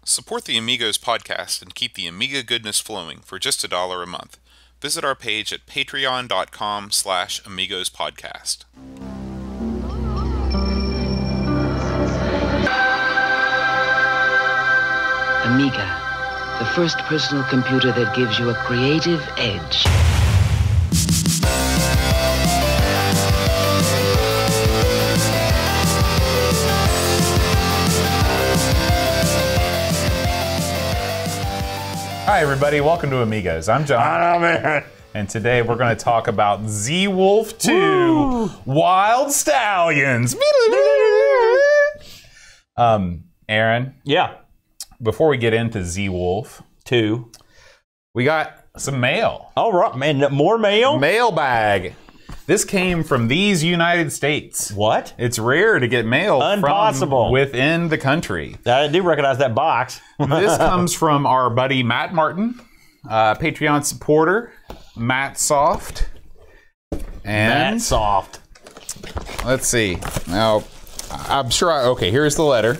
Support the Amigos podcast and keep the Amiga goodness flowing for just $1 a month. Visit our page at patreon.com/AmigosPodcast. Amiga, the first personal computer that gives you a creative edge. Hi everybody, welcome to Amigos. I'm John. Oh, man. And today we're going to talk about Zeewolf 2 Woo! Wild Stallions. Aaron. Yeah. Before we get into Zeewolf 2, we got some mail. All right, man. More mail? Mailbag. This came from these United States. What? It's rare to get mail Impossible. from within the country. I do recognize that box. This comes from our buddy Matt Martin, Patreon supporter, Matt Soft. And Matt Soft. Let's see. Now, I'm sure okay, here's the letter.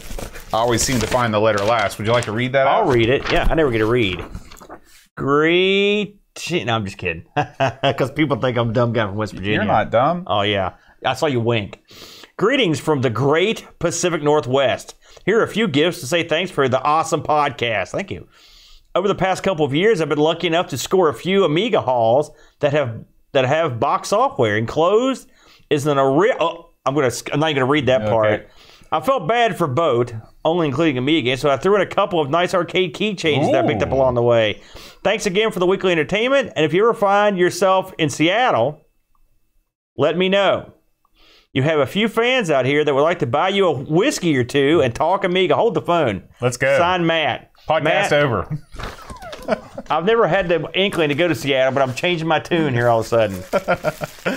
I always seem to find the letter last. Would you like to read that out? I'll read it. Yeah, I never get to read. No, I'm just kidding. Because people think I'm a dumb guy from West Virginia. You're not dumb. Oh, yeah. I saw you wink. Greetings from the great Pacific Northwest. Here are a few gifts to say thanks for the awesome podcast. Thank you. Over the past couple of years, I've been lucky enough to score a few Amiga hauls that have box software. Enclosed is an original. I'm not even going to read that part. I felt bad for both, only including Amiga, so I threw in a couple of nice arcade keychains that I picked up along the way. Thanks again for the weekly entertainment, and if you ever find yourself in Seattle, let me know. You have a few fans out here that would like to buy you a whiskey or two and talk Amiga. Hold the phone. Let's go. Sign Matt. Podcast over. I've never had the inkling to go to Seattle, but I'm changing my tune here all of a sudden.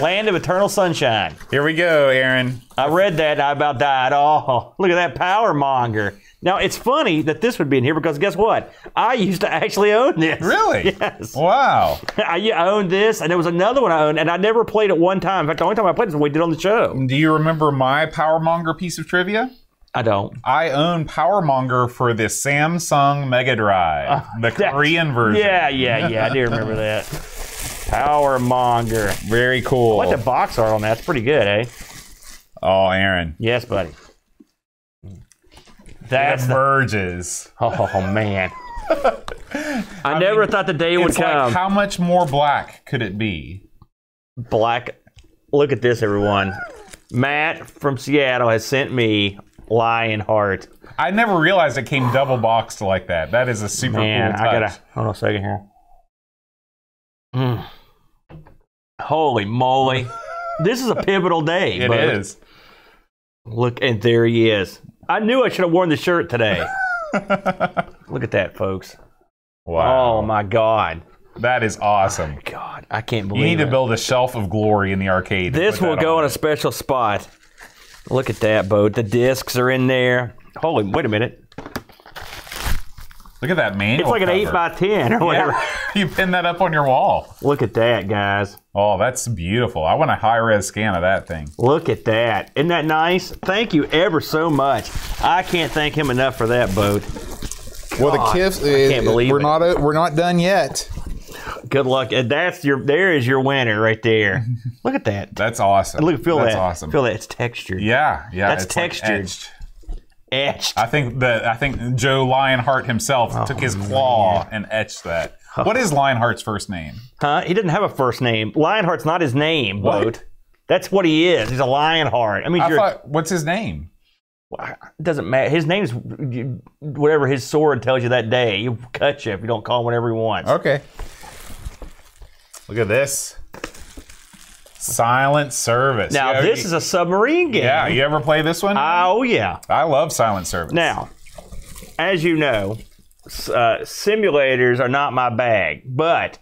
Land of eternal sunshine. Here we go, Aaron. I read that and I about died. Oh, look at that power monger. Now, it's funny that this would be in here because guess what? I used to actually own this. Really? Yes. Wow. I owned this, and there was another one I owned, and I never played it one time. In fact, the only time I played it was when we did on the show. Do you remember my Powermonger piece of trivia? I don't. I own Powermonger for the Samsung Mega Drive, the Korean version. Yeah, I do remember that. Powermonger. Very cool. What the box art on that? That's pretty good, eh? Oh, Aaron. Yes, buddy. That emerges. Oh, man. I never thought the day would come. Like, how much more black could it be? Black. Look at this, everyone. Matt from Seattle has sent me Lion Heart. I never realized it came double boxed like that. That is a super cool touch. I gotta hold on a second here. Holy moly. This is a pivotal day. It is. Look, and there he is. I knew I should have worn the shirt today. Look at that, folks. Wow. Oh, my God. That is awesome. Oh, my God. I can't believe it. You need to build a shelf of glory in the arcade. This will go in a special spot. Look at that, Bo. The discs are in there. Holy, wait a minute. Look at that manual. It's like an 8x10 or whatever. Yeah. You pin that up on your wall. Look at that, guys. Oh, that's beautiful. I want a high-res scan of that thing. Look at that. Isn't that nice? Thank you ever so much. I can't thank him enough for that, Bo. Well, the gifts. I can't believe we're not done yet. Good luck. And there is your winner right there. Look at that. That's awesome. Look, feel that's that. Awesome. Feel that. It's textured. Yeah. That's it's textured. Like etched. I think Joe Lionheart himself took his claw and etched that. What is Lionheart's first name? Huh? He didn't have a first name. Lionheart's not his name, What? Boat. That's what he is. He's a Lionheart. I mean, what's his name? It doesn't matter. His name is whatever his sword tells you that day. He'll cut you if you don't call him whatever he wants. Okay. Look at this. Silent Service. Now, this is a submarine game. Yeah, you ever play this one? Oh, yeah. I love Silent Service. Now, as you know, simulators are not my bag, but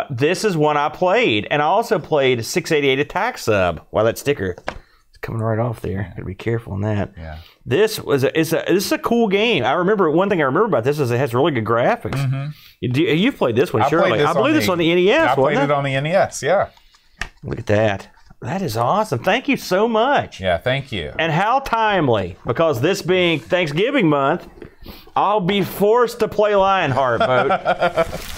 this is one I played, and I also played 688 Attack Sub. Wow, that sticker is coming right off there. Gotta be careful on that. Yeah. This is a cool game. I remember one thing I remember about this is it has really good graphics. Mm-hmm. You've played this one, surely. I believe this on the NES. I played it on the NES. Yeah. Look at that. That is awesome. Thank you so much. Yeah, thank you. And how timely, because this being Thanksgiving month, I'll be forced to play Lionheart, Boat.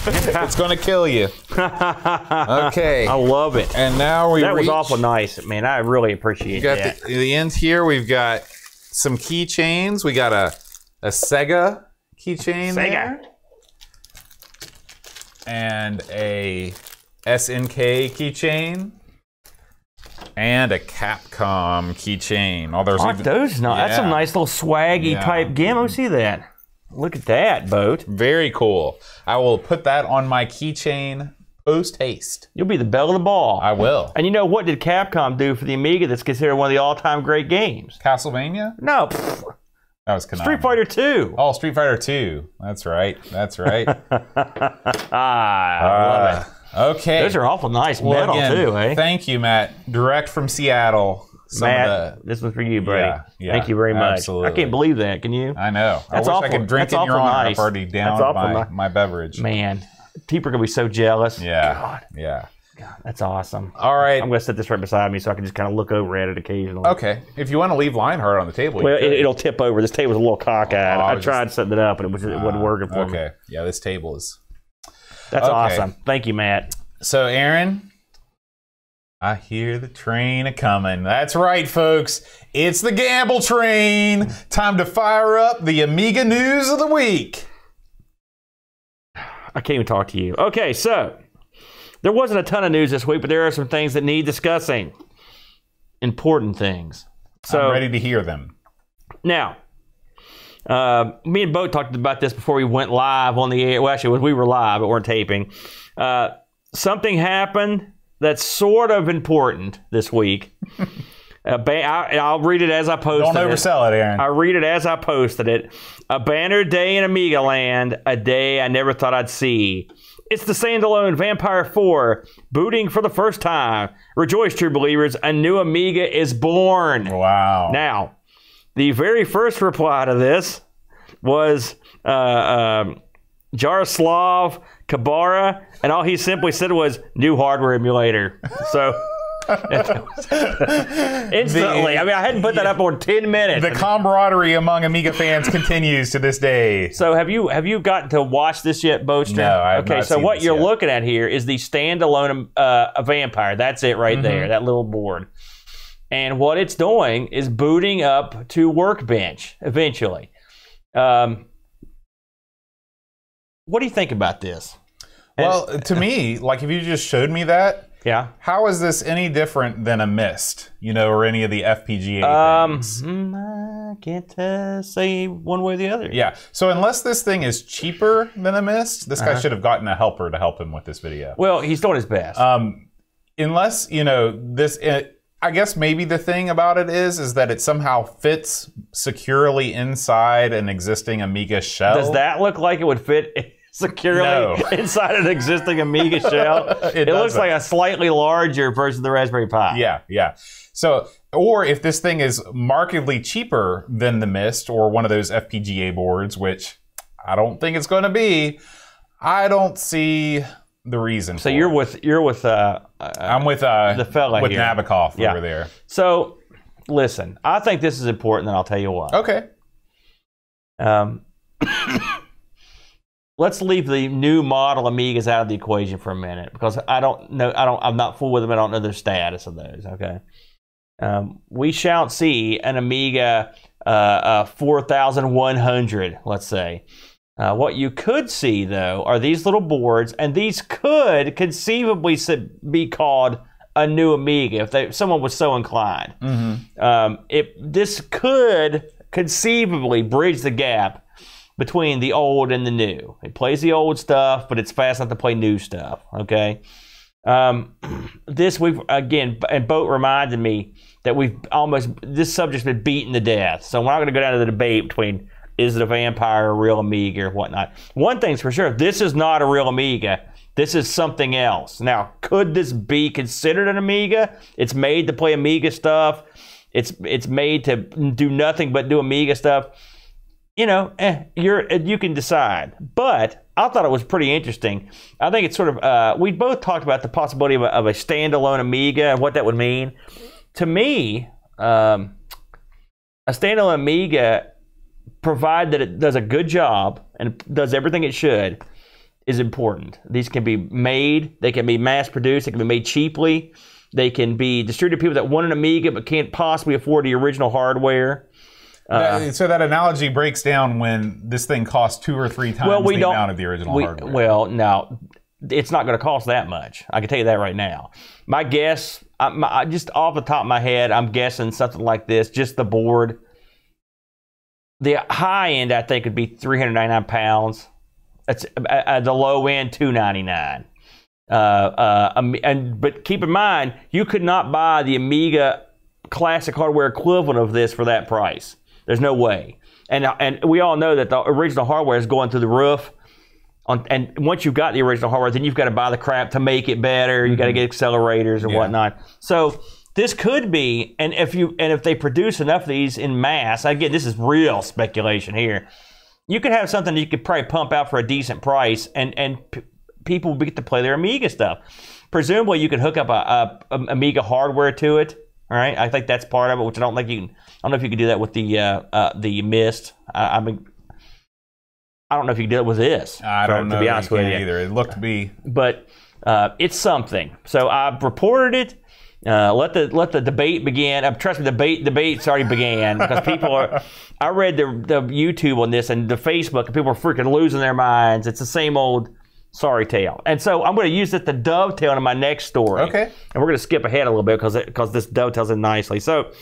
It's going to kill you. Okay. I love it. And now That was awful nice, man. I really appreciate got that. the ends here. We've got some keychains. We got a Sega keychain there. And a SNK keychain. And a Capcom keychain. Oh, Aren't those nice? Yeah. That's some nice little swaggy type game. Let me see that. Look at that, Boat. Very cool. I will put that on my keychain post-haste. You'll be the belle of the ball. I will. And you know what did Capcom do for the Amiga that's considered one of the all-time great games? Castlevania? No. That was Konami. Street Fighter 2. Oh, Street Fighter 2. That's right. That's right. I love it. Okay. Those are awful nice metal, again, too, eh? Thank you, Matt. Direct from Seattle. Matt, this one's for you, buddy. Yeah, Thank you very much. absolutely. I can't believe that. Can you? I know. That's I wish awful. I could drink That's in your awful honor. nice. I've already downed my beverage. Man, people are going to be so jealous. Yeah. God. Yeah. God, that's awesome. All right. I'm going to set this right beside me so I can just kind of look over at it occasionally. Okay. If you want to leave Lionheart on the table, Well, you could. it'll tip over. This table's a little cockeyed. Oh, I tried setting it up, and it wasn't working for me. Okay. Yeah, this table is. That's awesome. Thank you, Matt. So, Aaron, I hear the train a coming. That's right, folks. It's the gamble train. Time to fire up the Amiga news of the week. I can't even talk to you. Okay, so there wasn't a ton of news this week, but there are some things that need discussing. Important things. So I'm ready to hear them. now, me and Bo talked about this before we went live on the air. Well, actually, we were live, but weren't taping. Something happened that's sort of important this week. I'll read it as I posted it. Don't oversell it, Aaron. I read it as I posted it. A banner day in Amiga land, a day I never thought I'd see. It's the standalone Vampire 4 booting for the first time. Rejoice, true believers, a new Amiga is born. Wow. Now, the very first reply to this was Jaroslav Kabara, and all he simply said was new hardware emulator. So instantly, I hadn't put that up on 10 minutes. The camaraderie among Amiga fans continues to this day. So have you gotten to watch this yet, Boaster? No, I have Okay, not so seen what this you're yet. looking at here is the standalone Vampire. That's it right there, that little board. And what it's doing is booting up to Workbench eventually. What do you think about this? Well, to me, like if you just showed me that, Yeah. how is this any different than a Myst, or any of the FPGA things? I can't say one way or the other. Yeah. So unless this thing is cheaper than a Myst, this guy should have gotten a helper to help him with this video. Well, he's doing his best. Unless, I guess maybe the thing about it is that it somehow fits securely inside an existing Amiga shell. Does that look like it would fit securely inside an existing Amiga shell? It looks like a slightly larger version of the Raspberry Pi. Yeah. So, or if this thing is markedly cheaper than the Myst or one of those FPGA boards, which I don't think it's going to be, I don't see the reason. So for you're it. with I'm with the fella with here. Nabokov Yeah. over there. So listen, I think this is important, and I'll tell you why. Okay. Let's leave the new model Amigas out of the equation for a minute because I'm not full with them. I don't know their status of those. Okay. We shan't see an Amiga 4100, let's say. What you could see, though, are these little boards, and these could conceivably be called a new Amiga if someone was so inclined. This could conceivably bridge the gap between the old and the new. It plays the old stuff, but it's fast enough to play new stuff. Okay. And Boat reminded me that this subject's been beaten to death. So we're not going to go down to the debate between is it a Vampire, a real Amiga, or whatnot. One thing's for sure, this is not a real Amiga. This is something else. Now, could this be considered an Amiga? It's made to play Amiga stuff. It's made to do nothing but do Amiga stuff. You can decide. But I thought it was pretty interesting. I think it's sort of, we both talked about the possibility of a standalone Amiga and what that would mean. To me, a standalone Amiga provide that it does a good job and does everything it should, is important. These can be made, they can be mass produced, they can be made cheaply, they can be distributed to people that want an Amiga but can't possibly afford the original hardware. So that analogy breaks down when this thing costs 2 or 3 times the amount of the original hardware. Well, no, it's not going to cost that much. I can tell you that right now. My guess, just off the top of my head, I'm guessing something like this, just the board. The high end, I think, would be £399. That's the low end, $299. But keep in mind, you could not buy the Amiga classic hardware equivalent of this for that price. There's no way. And we all know that the original hardware is going through the roof. And once you've got the original hardware, then you've got to buy the crap to make it better. You got to get accelerators and whatnot. So this could be, and if they produce enough of these in mass, again, this is real speculation here. You could have something that you could probably pump out for a decent price, and people will get to play their Amiga stuff. Presumably, you could hook up a Amiga hardware to it. All right, I think that's part of it, which I don't think you can. I don't know if you can do that with the Mist. I mean, I don't know if you can do it with this. I don't know. To be honest with you, either. It looked to be, but it's something. So I've reported it. Let the debate begin. Trust me, the debate's already began because people are. I read the YouTube on this and the Facebook, and people are freaking losing their minds. It's the same old sorry tale. And so I'm going to use it to dovetail into my next story. Okay. And we're going to skip ahead a little bit because this dovetails in nicely. So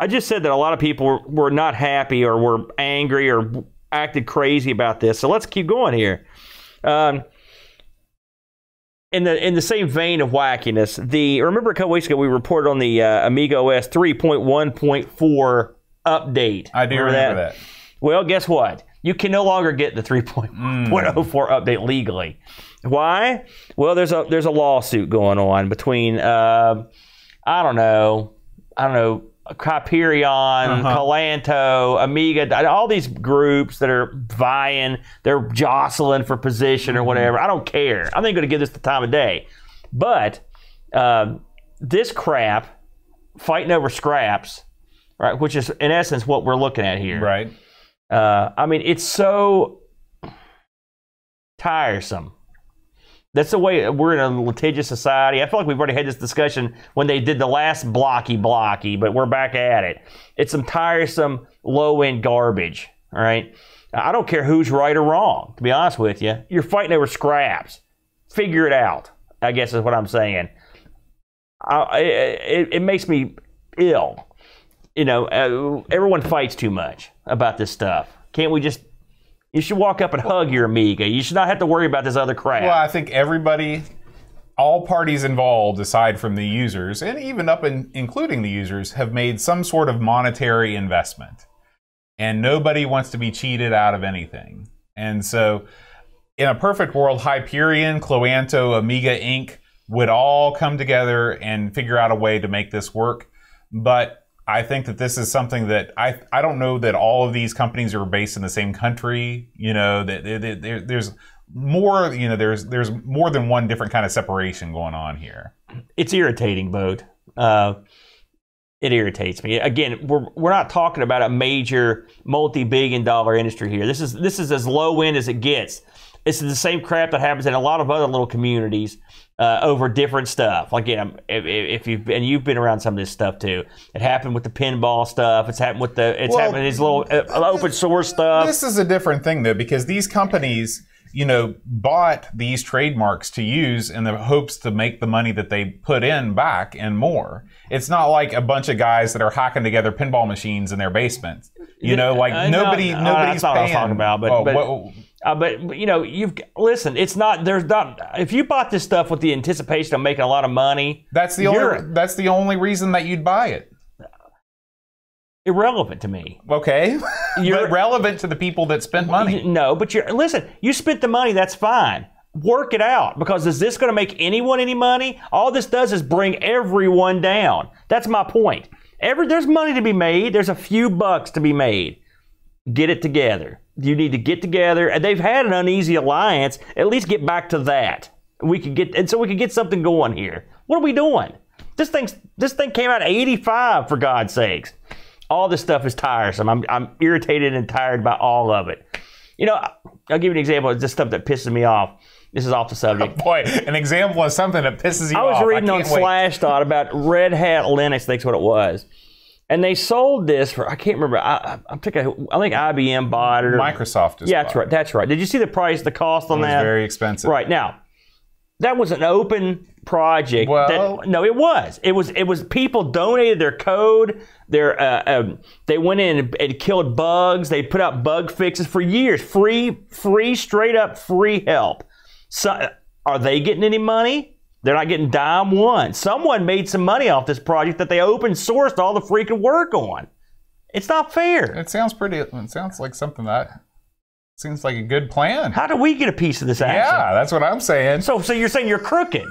I just said that a lot of people were not happy or were angry or acted crazy about this. So let's keep going here. In the same vein of wackiness, remember a couple weeks ago we reported on the Amiga OS 3.1.4 update. I do remember that. Well, guess what? You can no longer get the 3.04 update legally. Why? Well, there's a lawsuit going on between I don't know, Hyperion, Calanto, Amiga, all these groups that are vying, they're jostling for position or whatever. I don't care. I'm not going to give this the time of day. But this crap, fighting over scraps, right, which is in essence what we're looking at here. Right. I mean, it's so tiresome. That's the way we're in a litigious society. I feel like we've already had this discussion when they did the last blocky, but we're back at it. It's some tiresome, low-end garbage, all right? I don't care who's right or wrong, to be honest with you. You're fighting over scraps. Figure it out, I guess is what I'm saying. It makes me ill. You know, everyone fights too much about this stuff. Can't we just... You should walk up and hug your Amiga. You should not have to worry about this other crap. Well, I think everybody, all parties involved, aside from the users, and even including the users, have made some sort of monetary investment. And nobody wants to be cheated out of anything. And so, in a perfect world, Hyperion, Cloanto, Amiga Inc. would all come together and figure out a way to make this work. But I think that this is something that I don't know that all of these companies are based in the same country. You know, there's more. You know, there's more than one different kind of separation going on here. It's irritating, Bode. It irritates me. Again, we're not talking about a major multi-billion-dollar industry here. This is as low end as it gets. It's the same crap that happens in a lot of other little communities. Over different stuff. Like, if you've been around some of this stuff too. It happened with the pinball stuff. It's happened with happened with these little open source stuff. This is a different thing though, because these companies, you know, bought these trademarks to use in the hopes to make the money that they put in back and more. It's not like a bunch of guys that are hacking together pinball machines in their basements. You know, like nobody's that's not paying. What I was talking about, but you know, listen. It's not. There's not. If you bought this stuff with the anticipation of making a lot of money, that's the only reason that you'd buy it. Irrelevant to me. Okay, but relevant to the people that spent money. No, but listen. You spent the money. That's fine. Work it out, because is this going to make anyone any money? All this does is bring everyone down. That's my point. There's money to be made. There's a few bucks to be made. Get it together. You need to get together, and they've had an uneasy alliance. At least get back to that. We could get something going here. What are we doing? This thing came out in '85, for God's sakes. All this stuff is tiresome. I'm irritated and tired by all of it. You know, I'll give you an example of just stuff that pisses me off. This is off the subject. Boy, an example of something that pisses you off. I was reading on Slashdot about Red Hat Linux, that's what it was. And they sold this for, I can't remember, I think IBM bought it. Or, Microsoft just bought it. That's right. Did you see the price, the cost on that? It was very expensive. Right. Now, that was an open project. Well, no, it was. It was people donated their code. They went in and killed bugs. They put out bug fixes for years. Free, straight up free help. So, are they getting any money? They're not getting dime one. Someone made some money off this project that they open sourced all the freaking work on. It's not fair. It sounds like something that seems like a good plan. How do we get a piece of this action? Yeah, that's what I'm saying. So you're saying you're crooked.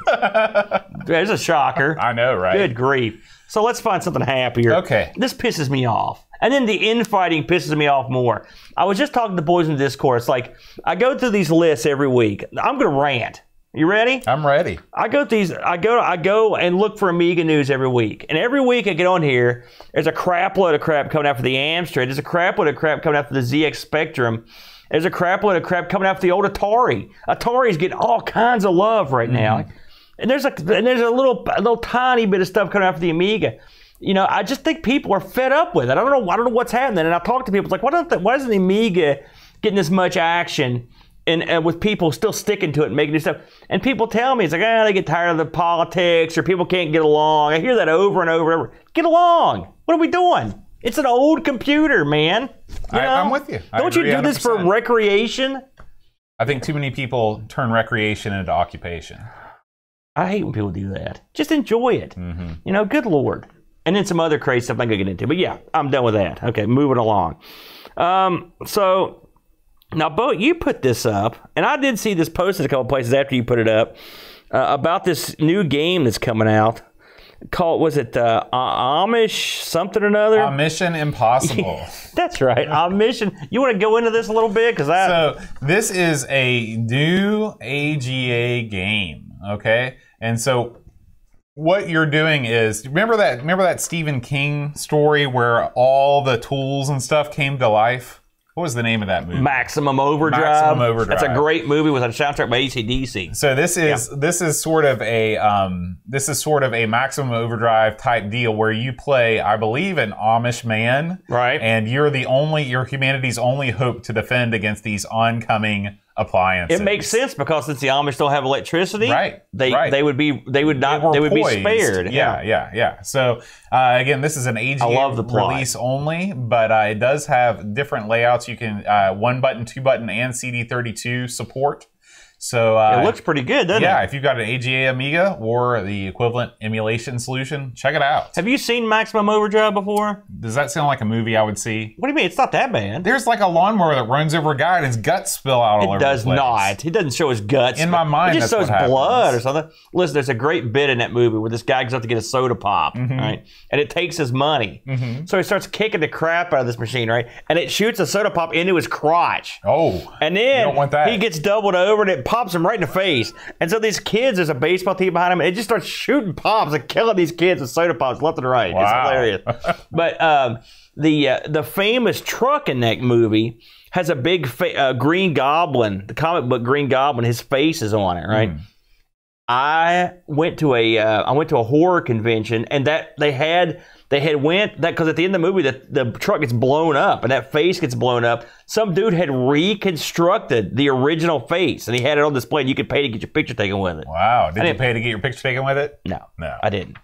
There's a shocker. I know, right? Good grief. So let's find something happier. Okay. This pisses me off. And then the infighting pisses me off more. I was just talking to the boys in the Discord. It's like, I go through these lists every week. I'm going to rant. You ready? I'm ready. I go and look for Amiga news every week. And every week I get on here, there's a crap load of crap coming out for the Amstrad. There's a crap load of crap coming out for the ZX Spectrum. There's a crap load of crap coming out for the old Atari. Atari's getting all kinds of love right now. And there's a little tiny bit of stuff coming out for the Amiga. You know, I just think people are fed up with it. I don't know what's happening. And I talk to people, it's like, why isn't the Amiga getting this much action? And with people still sticking to it and making new stuff. And people tell me, it's like, they get tired of the politics or people can't get along. I hear that over and over and over. Get along. What are we doing? It's an old computer, man. I'm with you. Don't you do this for recreation? I think too many people turn recreation into occupation. I hate when people do that. Just enjoy it. You know, good Lord. And then some other crazy stuff I'm going to get into. But yeah, I'm done with that. Okay, moving along. So... Now, Bo, you put this up, and I did see this posted a couple places after you put it up, about this new game that's coming out. Called, was it Amish something or another? Mission Impossible. That's right, Mission. You want to go into this a little bit? So this is a new AGA game, okay? And so what you're doing is, remember that Stephen King story where all the tools and stuff came to life? What was the name of that movie? Maximum Overdrive. Maximum Overdrive. That's a great movie with a soundtrack by AC/DC. So this is sort of a Maximum Overdrive type deal where you play, I believe, an Amish man, right? And you're humanity's only hope to defend against these oncoming appliances. It makes sense because since the Amish don't have electricity, right? They would be spared. Yeah. So again, this is an AGA release only, but it does have different layouts. You can 1-button, 2-button, and CD32 support. So it looks pretty good, doesn't it? Yeah, if you've got an AGA Amiga or the equivalent emulation solution, check it out. Have you seen Maximum Overdrive before? Does that sound like a movie I would see? What do you mean? It's not that bad. There's like a lawnmower that runs over a guy and his guts spill out all over the place. It does not. It doesn't show his guts. In my mind, it just shows blood or something. Listen, there's a great bit in that movie where this guy goes out to get a soda pop, right? And it takes his money. So he starts kicking the crap out of this machine, right? And it shoots a soda pop into his crotch. Oh, and then you don't want that. He gets doubled over and it pops him right in the face. And so these kids, there's a baseball team behind him, and it just starts shooting pops and killing these kids with soda pops left and right. Wow. It's hilarious. But the famous truck in that movie has a big Green Goblin, the comic book Green Goblin. His face is on it, right? I went to a horror convention, and that because at the end of the movie the truck gets blown up and that face gets blown up. Some dude had reconstructed the original face and he had it on display and you could pay to get your picture taken with it. Wow. Did you pay to get your picture taken with it? No. I didn't.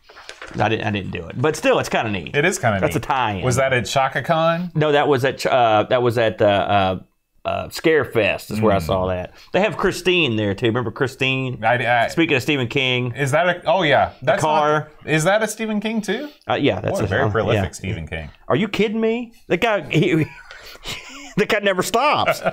I didn't do it. But still, it's kind of neat. It is kind of neat. That's a tie-in. Was that at ShakaCon? No, that was at Scarefest is where I saw that. They have Christine there too. Remember Christine? Speaking of Stephen King. Is that a? Oh yeah, that's the car. Is that a Stephen King too? Yeah, that's a very prolific Stephen King. Are you kidding me? The guy. The guy never stops.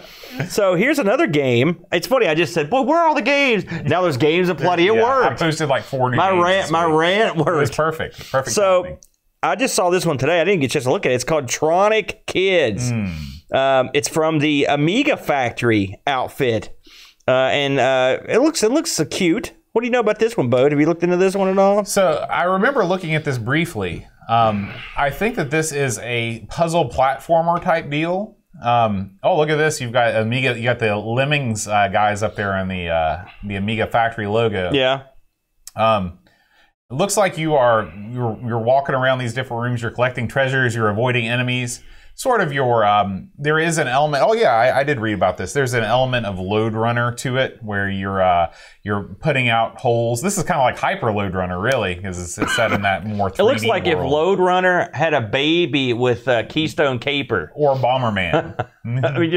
So here's another game. It's funny. I just said, "Boy, where are all the games?" Now there's games aplenty. It worked. I posted like 4 new games. My rant worked. It was perfect. Perfect. So timing. I just saw this one today. I didn't get a chance to look at it. It's called Tronic Kids. It's from the Amiga Factory outfit, and it looks so cute. What do you know about this one, Bo? Have you looked into this one at all? So I remember looking at this briefly. I think that this is a puzzle platformer type deal. Oh, look at this! You've got Amiga. You got the Lemmings guys up there on the Amiga factory logo. Yeah. It looks like you're walking around these different rooms. You're collecting treasures. You're avoiding enemies. Sort of your there is an element. Oh yeah, I did read about this. There's an element of Load Runner to it, where you're putting out holes. This is kind of like Hyper Load Runner, really, because it's set in that more 3D It looks like world. if Load Runner had a baby with Keystone Caper. Or Bomberman. I mean,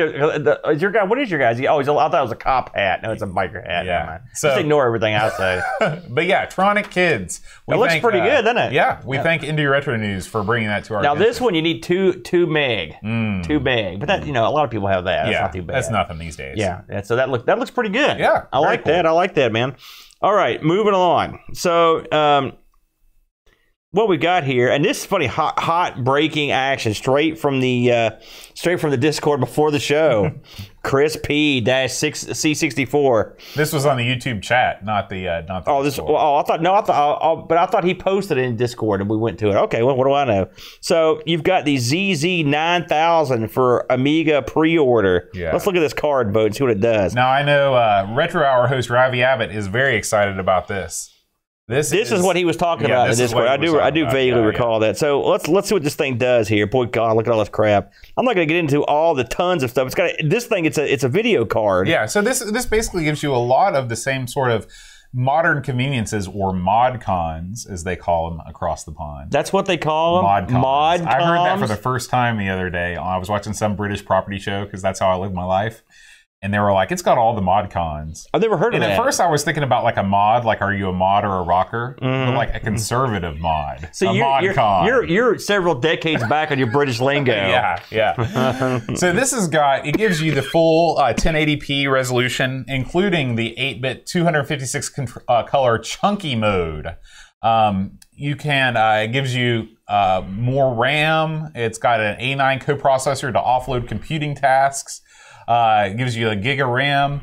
is your guy? What is your guy's? Oh, I thought it was a cop hat. No, it's a biker hat. Yeah. Just ignore everything I say. But yeah, Tronic Kids. It looks pretty good, doesn't it? Yeah, we thank Indie Retro News for bringing that to our Now attention. this one you need 2 meg. 2 meg. But that, a lot of people have that. That's not too bad. That's nothing these days. Yeah. So that looks pretty good. Yeah, I like cool. that. I like that, man. All right, moving along. So what we got here, and this is funny, hot breaking action straight from the Discord before the show. Chris P-C64. This was on the YouTube chat, not the. Discord. I thought he posted it in Discord and we went to it. Okay, well, what do I know? So you've got the ZZ9000 for Amiga pre-order. Yeah. Let's look at this card, Bo, and see what it does. Now I know Retro Hour host Ravi Abbott is very excited about this. This is what he was talking about in Discord. I do vaguely recall that. So let's see what this thing does here. Boy, God, look at all this crap. I'm not going to get into all the tons of stuff. It's got this thing. It's a video card. Yeah. So this basically gives you a lot of the same sort of modern conveniences, or mod cons, as they call them across the pond. That's what they call them. Mod cons. I heard that for coms? the first time the other day. I was watching some British property show because that's how I live my life. And they were like, it's got all the mod cons. I've never heard of that. And at first I was thinking about like a mod, like are you a mod or a rocker? But like a conservative mod. So you're several decades back on your British lingo. Yeah. So this it gives you the full 1080p resolution, including the 8-bit 256 color chunky mode. It gives you more RAM. It's got an A9 coprocessor to offload computing tasks. It gives you a gig of RAM,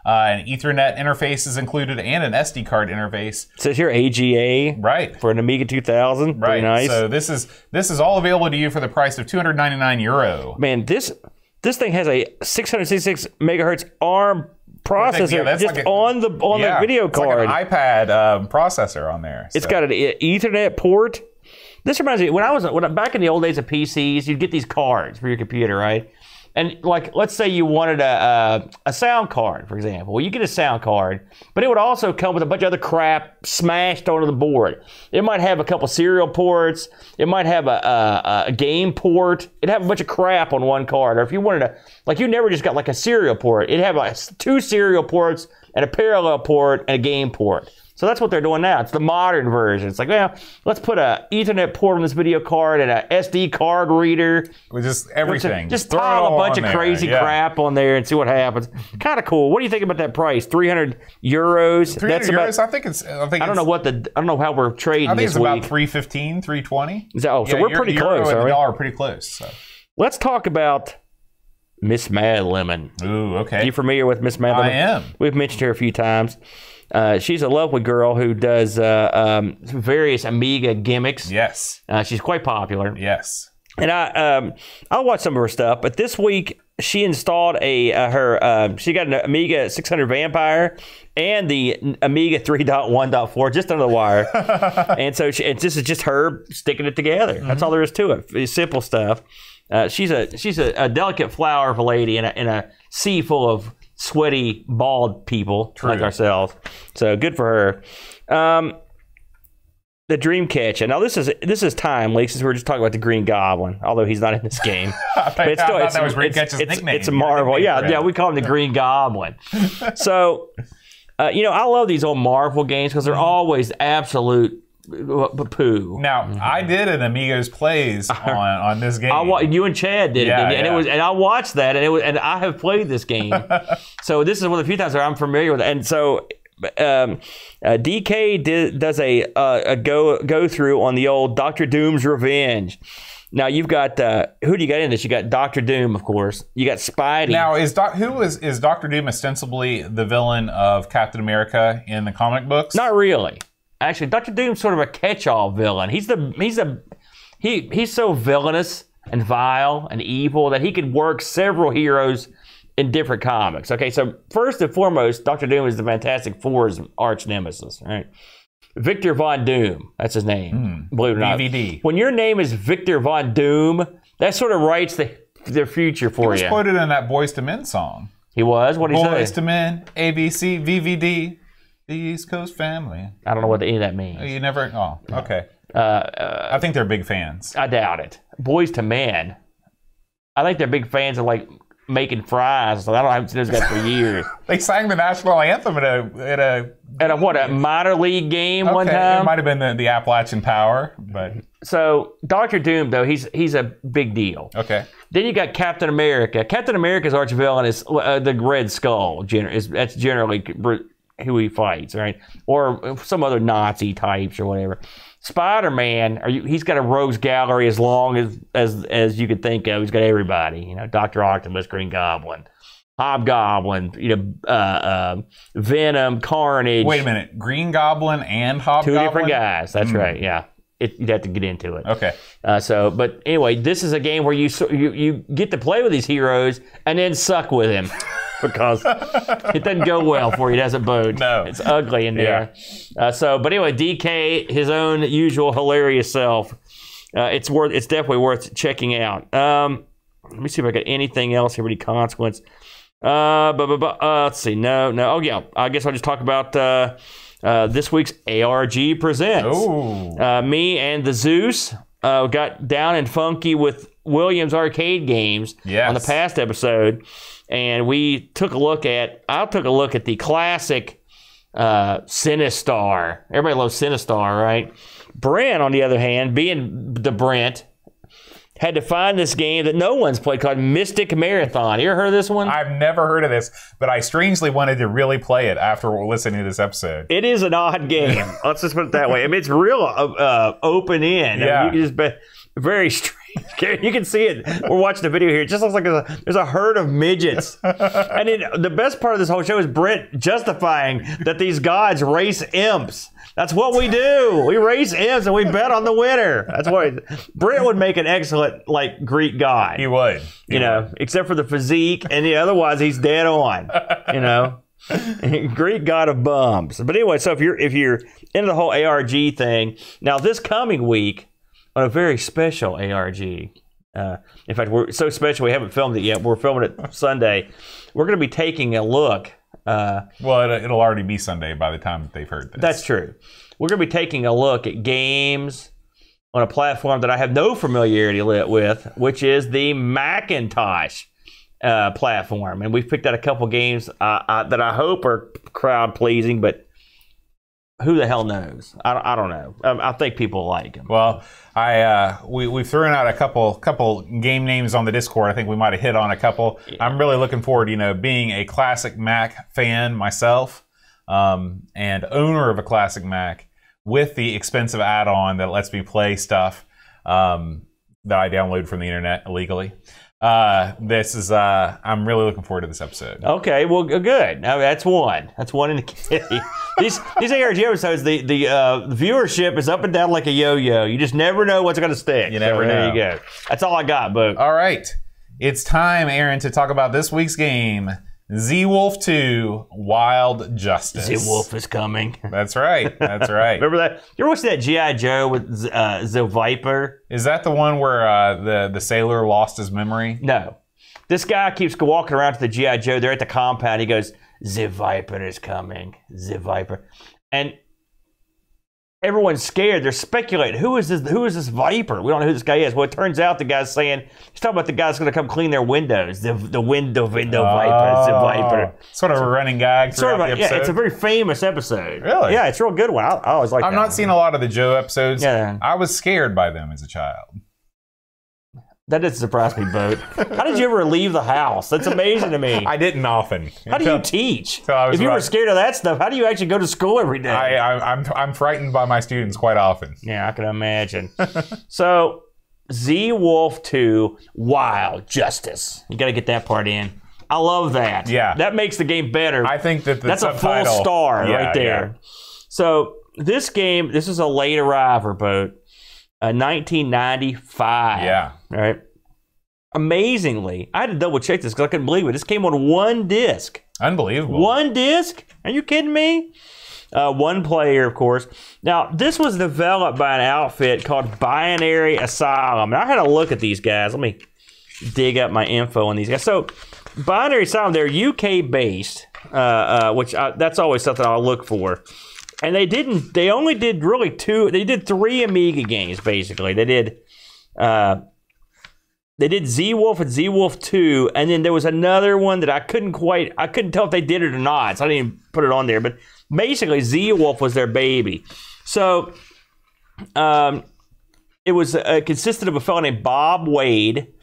an Ethernet interface is included, and an SD card interface. It says here AGA, right, for an Amiga 2000. Right, very nice. So this is all available to you for the price of €299. Man, this thing has a 666 megahertz ARM processor on the video card. It's like an iPad processor on there. It's got an Ethernet port. This reminds me when back in the old days of PCs, you'd get these cards for your computer, right? And like, let's say you wanted a sound card, for example. Well, you get a sound card, but it would also come with a bunch of other crap smashed onto the board. It might have a couple serial ports. It might have a game port. It'd have a bunch of crap on one card. Or if you wanted you never just got like a serial port. It'd have like 2 serial ports and a parallel port and a game port. So that's what they're doing now. It's the modern version. It's like, well, let's put a Ethernet port on this video card and a SD card reader. With just everything. Just pile a bunch of crazy crap on there and see what happens. Kind of cool. What do you think about that price? €300. 300 euros. I don't know how we're trading. I think this it's about week. $315, $320. So we're pretty close. The dollar are pretty close. So. Let's talk about Miss Mad Lemon. Ooh, okay. Are you familiar with Miss Mad Lemon? I am. We've mentioned her a few times. She's a lovely girl who does various Amiga gimmicks. Yes. She's quite popular. Yes. And I'll watch some of her stuff. But this week she installed she got an Amiga 600 Vampire and the Amiga 3.1.4 just under the wire. And so this is just her sticking it together. Mm-hmm. That's all there is to it. It's simple stuff. She's a delicate flower of a lady in a sea full of sweaty, bald people like ourselves. So good for her. The Dreamcatcher. Now this is timely since we're just talking about the Green Goblin, although he's not in this game. But it's still that was Dreamcatcher's nickname. It's a Marvel. Yeah, we call him the Green Goblin. So I love these old Marvel games because they're always absolute poo. Now, I did an Amigos Plays on this game. You and Chad did it, and I watched that, and I have played this game. So this is one of the few times that I'm familiar with it. And so DK does a go through on the old Dr. Doom's Revenge. Now you've got who do you got in this? You got Dr. Doom, of course. You got Spidey. Now is Dr. Doom ostensibly the villain of Captain America in the comic books? Not really. Actually, Dr. Doom's sort of a catch-all villain. He's the he's so villainous and vile and evil that he could work several heroes in different comics. Okay, so first and foremost, Dr. Doom is the Fantastic Four's arch nemesis, right? Victor Von Doom, that's his name. Believe it or not. DVD. When your name is Victor Von Doom, that sort of writes the future for He you. was quoted in that Boys to Men song. He was? What did he say? Boys to Men, ABC, VVD, the East Coast family. I don't know what any of that means. You never... Oh, okay. I think they're big fans. I doubt it. Boys to Men. I think they're big fans of, like, making fries. So I haven't seen those guys for years. They sang the national anthem at a minor league game one It time? might have been the Appalachian Power, but... So, Dr. Doom, though, he's a big deal. Okay. Then you got Captain America. Captain America's arch villain is the Red Skull. That's generally who he fights, right? Or some other Nazi types or whatever. Spider-Man, he's got a rogues gallery as long as you could think of. He's got everybody. You know, Dr. Octopus, Green Goblin, Hobgoblin, Venom, Carnage. Wait a minute. Green Goblin and Hobgoblin? Two different guys. That's right, yeah. You'd have to get into it. Okay. But anyway, this is a game where you get to play with these heroes and then suck with him because it doesn't go well for you, does it, Bode? No. It's ugly in there. But anyway, DK, his own usual hilarious self. It's definitely worth checking out. Let me see if I got anything else here. Any consequence? Let's see. No. Oh yeah. I guess I'll just talk about. This week's ARG Presents. Me and the Zeus got down and funky with Williams arcade games on the past episode, and I took a look at the classic Sinistar. Everybody loves Sinistar, right? Brent, on the other hand, being the Brent, had to find this game that no one's played called Mystic Marathon. You ever heard of this one? I've never heard of this, but I strangely wanted to really play it after listening to this episode. It is an odd game. Let's just put it that way. I mean, it's real open end. Yeah. I mean, you can just very strange. You can see it. We're watching the video here. It just looks like there's a herd of midgets. And the best part of this whole show is Brent justifying that these gods race imps. That's what we do. We race imps and we bet on the winner. That's what Brent would make an excellent Greek god. He would. Except for the physique, and otherwise he's dead on. Greek god of bums. But anyway, so if you're into the whole ARG thing, now this coming week on a very special ARG. In fact, we're so special we haven't filmed it yet. We're filming it Sunday. We're going to be taking a look. Well, it'll already be Sunday by the time that they've heard this. That's true. We're going to be taking a look at games on a platform that I have no familiarity with, which is the Macintosh platform. And we've picked out a couple games that I hope are crowd pleasing, but who the hell knows? I don't know. I think people like them. Well, we've thrown out a couple game names on the Discord. I think we might have hit on a couple. Yeah. I'm really looking forward, being a classic Mac fan myself, and owner of a classic Mac with the expensive add-on that lets me play stuff that I download from the internet illegally. I'm really looking forward to this episode. Okay, well, good. Now, that's one in the kitty. These ARG episodes, the viewership is up and down like a yo-yo. You just never know what's going to stick. You never know. There you go. That's all I got, Bo. All right. It's time, Aaron, to talk about this week's game, Zeewolf 2 Wild Justice. Zeewolf is coming. That's right. That's right. Remember that? You ever watch that G.I. Joe with Zeewolf? Is that the one where the sailor lost his memory? No. This guy keeps walking around to the G.I. Joe. They're at the compound. He goes, Zeewolf is coming. Zeewolf. And everyone's scared. They're speculating. Who is this Viper? We don't know who this guy is. Well, it turns out the guy's saying, he's talking about the guy's going to come clean their windows. The window Viper. The Viper. Sort of a running gag throughout the episode. Yeah, it's a very famous episode. Really? Yeah, it's a real good one. I always like that. I've not seen a lot of the Joe episodes. Yeah. I was scared by them as a child. That didn't surprise me, Boat. How did you ever leave the house? That's amazing to me. I didn't often. How do you teach? If you were scared of that stuff, how do you actually go to school every day? I'm frightened by my students quite often. Yeah, I can imagine. So, Zeewolf 2 Wild Justice. You got to get that part in. I love that. Yeah. That makes the game better. I think that's a full star right there. Yeah. So, this game, this is a late arriver, Boat. 1995. Yeah. All right. Amazingly, I had to double check this because I couldn't believe it. This came on one disc. Unbelievable. One disc? Are you kidding me? One player, of course. Now, this was developed by an outfit called Binary Asylum. And I had a look at these guys. Let me dig up my info on these guys. So, Binary Asylum, they're UK-based, which that's always something I'll look for. And they only did really three Amiga games, basically. They did Zeewolf and Zeewolf 2, and then there was another one that I couldn't tell if they did it or not, so I didn't even put it on there. But basically, Zeewolf was their baby. So, it was consisted of a fellow named Bob Wade,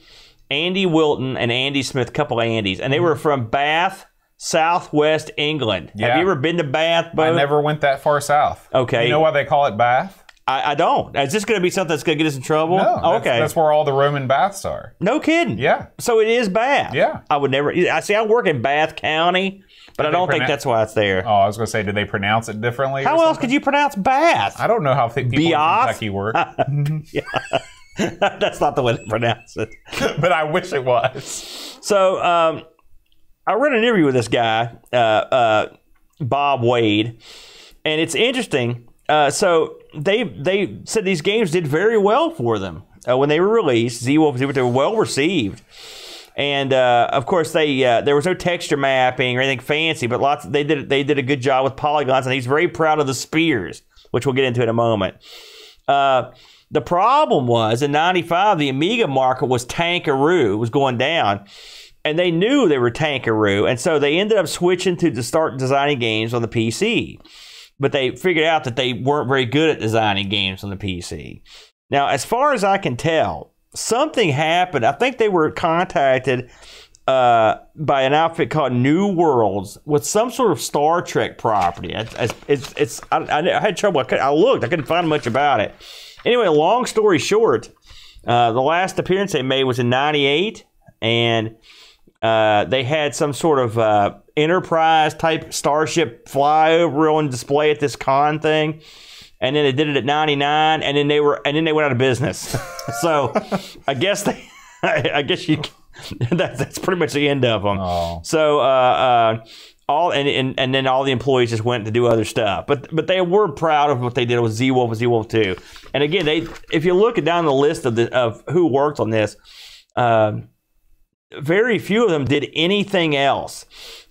Andy Wilton, and Andy Smith, a couple of Andys, and they were from Bath, Southwest England. Yeah. Have you ever been to Bath, Bo? I never went that far south. Okay. You know why they call it Bath? I don't. Is this going to be something that's going to get us in trouble? No. Okay. That's where all the Roman baths are. No kidding. Yeah. So it is Bath. Yeah. I would never. I work in Bath County, but I don't think that's why it's there. Oh, I was going to say, did they pronounce it differently? How else could you pronounce Bath? I don't know how people in Kentucky work. That's not the way to pronounce it. But I wish it was. So I read an interview with this guy, Bob Wade, and it's interesting. So they said these games did very well for them when they were released. Zeewolf, they were well received, and of course there was no texture mapping or anything fancy, but they did a good job with polygons, and he's very proud of the spears, which we'll get into in a moment. The problem was in '95 the Amiga market was tankaroo, was going down. And they knew they were tankaroo, and so they ended up switching to start designing games on the PC. But they figured out that they weren't very good at designing games on the PC. Now, as far as I can tell, something happened. I think they were contacted by an outfit called New Worlds with some sort of Star Trek property. I had trouble. I looked. I couldn't find much about it. Anyway, long story short, the last appearance they made was in '98, and they had some sort of Enterprise-type starship flyover on display at this con thing, and then they did it at '99, and then they went out of business. So I guess that's pretty much the end of them. Oh. So and then all the employees just went to do other stuff. But they were proud of what they did with Zeewolf and Zeewolf 2. And again, if you look down the list of who worked on this, very few of them did anything else.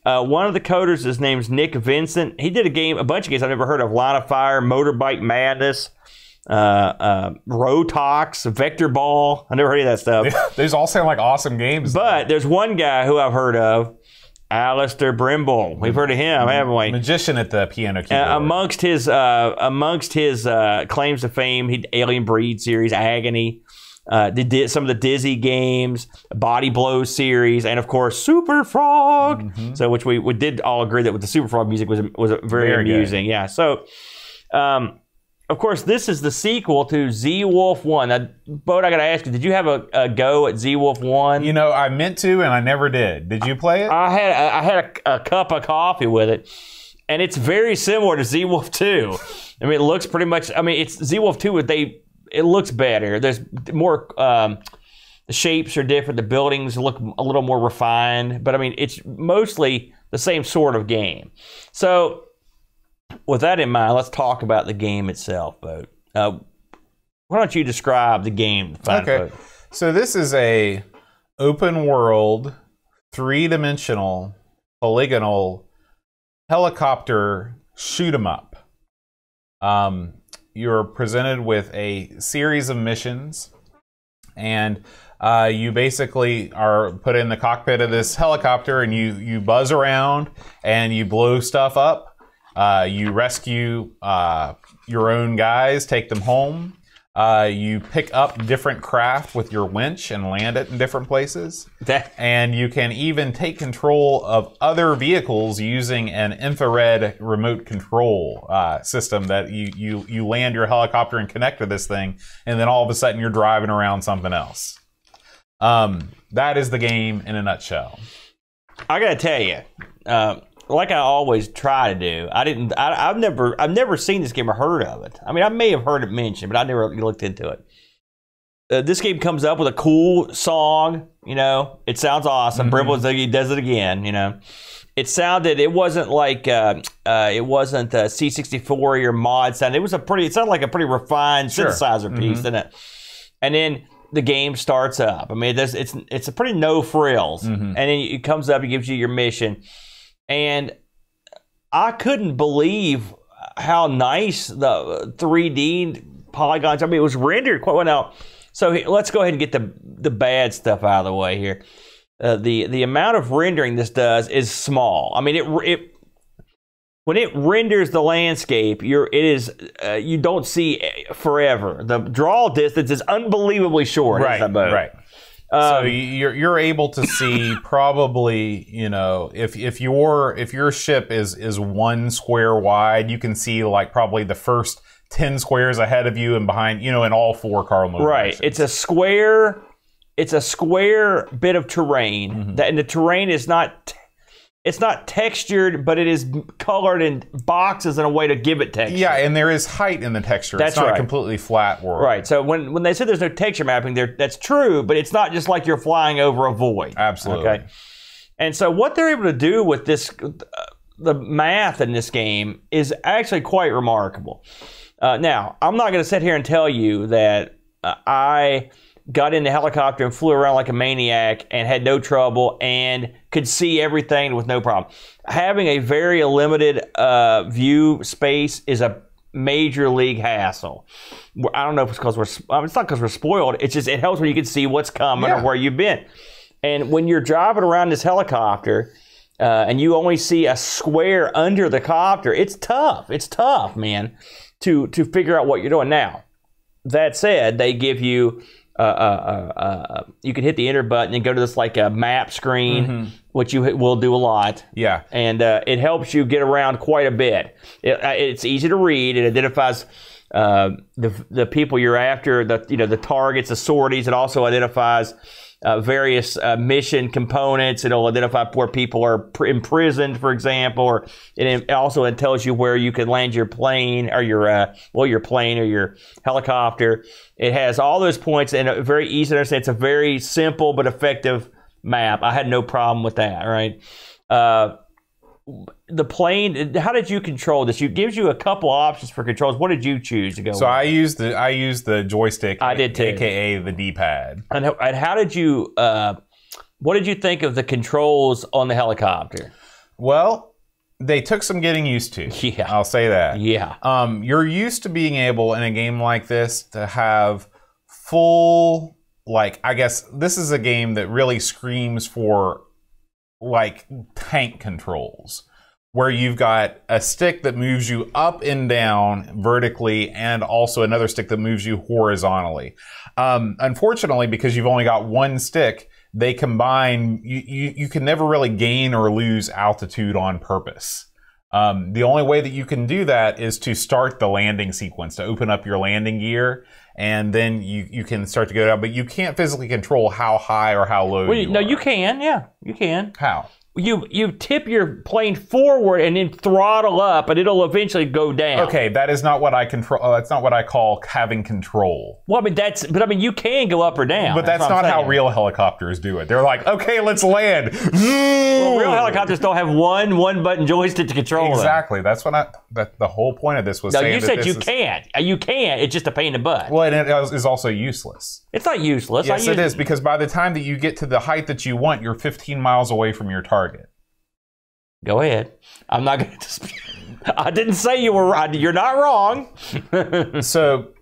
One of the coders, his name's Nick Vincent. He did a bunch of games I've never heard of: Line of Fire, Motorbike Madness, Rotox, Vector Ball. I never heard of that stuff. These all sound like awesome games. But there's one guy who I've heard of, Alistair Brimble. We've heard of him, haven't we? Magician at the piano keyboard. Amongst his claims to fame, he did Alien Breed series, Agony. They did some of the Dizzy games, Body Blow series, and of course Super Frog. Mm-hmm. So, which we did all agree that with the Super Frog music was very amusing. Good. Yeah. So, of course, this is the sequel to Zeewolf 1. Now, Bode, I got to ask you, did you have a go at Zeewolf 1? You know, I meant to, and I never did. Did you play it? I had a cup of coffee with it, and it's very similar to Zeewolf 2. I mean, it looks pretty much. I mean, it's Zeewolf 2. It looks better. There's more. The shapes are different. The buildings look a little more refined. But I mean, it's mostly the same sort of game. So, with that in mind, let's talk about the game itself, Bo. Why don't you describe the game? Okay. So this is a open world, 3-dimensional, polygonal helicopter shoot 'em up. You're presented with a series of missions, and you basically are put in the cockpit of this helicopter, and you buzz around and you blow stuff up. You rescue your own guys, take them home. You pick up different craft with your winch and land it in different places. And you can even take control of other vehicles using an infrared remote control system that you land your helicopter and connect to this thing, and then all of a sudden you're driving around something else. That is the game in a nutshell. I gotta tell you, like I always try to do, I've never seen this game or heard of it. I mean, I may have heard it mentioned, but I never looked into it. this game comes up with a cool song. You know, it sounds awesome. Bribble does it again. You know, it sounded. It wasn't like it wasn't C64 or your mod sound. It sounded like a pretty refined synthesizer piece, didn't it? And then the game starts up. I mean, it's a pretty no frills, and then it comes up. It gives you your mission, and I couldn't believe how nice the 3D polygons. I mean, it was rendered quite well. Now, so let's go ahead and get the bad stuff out of the way here. The amount of rendering this does is small. I mean, it when it renders the landscape, you don't see forever. The draw distance is unbelievably short. Right. So you're able to see probably, you know, if your ship is 1 square wide, you can see like probably the first 10 squares ahead of you and behind, you know, in all 4 cardinal directions. Right. It's a square bit of terrain, and the terrain is not. It's not textured, but it is colored in boxes in a way to give it texture. Yeah, and there is height in the texture. It's not a completely flat world. Right. So when they say there's no texture mapping, that's true, but it's not just like you're flying over a void. Absolutely. Okay. And so what they're able to do with this, the math in this game is actually quite remarkable. Now, I'm not going to sit here and tell you that I got in the helicopter and flew around like a maniac and had no trouble and could see everything with no problem. Having a very limited view space is a major league hassle. I don't know if it's because it's not because we're spoiled. It's just it helps when you can see what's coming or where you've been. And when you're driving around this helicopter and you only see a square under the copter, it's tough. It's tough, man, to figure out what you're doing. Now, that said, they give you you can hit the enter button and go to this like a map screen, which you will do a lot. Yeah, and it helps you get around quite a bit. It's easy to read. It identifies the people you're after, the targets, the sorties. It also identifies various mission components. It'll identify where people are imprisoned, for example, or it also tells you where you can land your plane or your plane or your helicopter. It has all those points and very easy to understand. It's a very simple but effective map. I had no problem with that. Right. The plane. How did you control this? It gives you a couple options for controls. What did you choose to go? So with? I used the joystick. I did too, aka the D-pad. And how did you? What did you think of the controls on the helicopter? Well, they took some getting used to. Yeah, I'll say that. Yeah. You're used to being able in a game like this to have full. Like, I guess this is a game that really screams for like tank controls, where you've got a stick that moves you up and down vertically and also another stick that moves you horizontally. Unfortunately, because you've only got one stick, they combine, you can never really gain or lose altitude on purpose. The only way that you can do that is to start the landing sequence, to open up your landing gear, and then you can start to go down, but you can't physically control how high or how low you are. No, you can. Yeah, you can. How? You tip your plane forward and then throttle up, and it'll eventually go down. Okay, that is not what I control. That's not what I call having control. Well, I mean, you can go up or down. But that's not how real helicopters do it. They're like, okay, let's land. Well, real helicopters don't have one button joystick to control them. Exactly. That's the whole point of this was. No, saying you said you can't. You can't. It's just a pain in the butt. Well, and it is also useless. It's not useless. Yes, it is, because by the time that you get to the height that you want, you're 15 miles away from your target. Go ahead. I'm not going to dispute. I didn't say you were right. You're not wrong. So,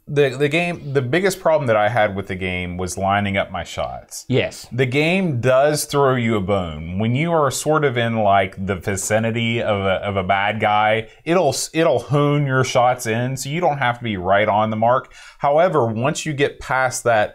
the biggest problem that I had with the game was lining up my shots. Yes. The game does throw you a bone. When you are sort of in like the vicinity of a bad guy, it'll hone your shots in, so you don't have to be right on the mark. However, once you get past that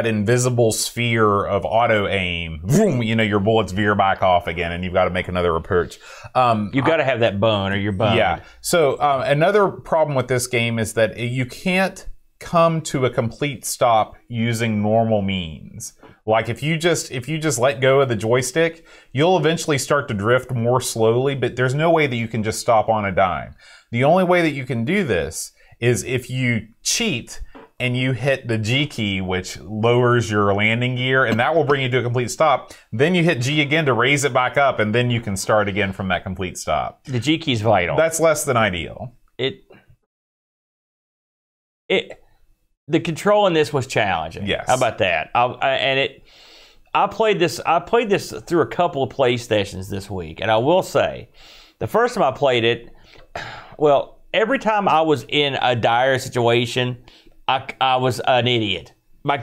invisible sphere of auto aim, boom, your bullets veer back off again, and you've got to make another approach. You've got to have that bone, or you're boned. Yeah. So another problem with this game is that you can't come to a complete stop using normal means. Like if you just let go of the joystick, you'll eventually start to drift more slowly, but there's no way that you can just stop on a dime. The only way that you can do this is if you cheat and you hit the G key, which lowers your landing gear, and that will bring you to a complete stop. Then you hit G again to raise it back up, and then you can start again from that complete stop. The G key's vital. That's less than ideal. The control in this was challenging. Yes. How about that? I played this through a couple of play sessions this week, and I will say, the first time I played it, well, every time I was in a dire situation, I was an idiot. My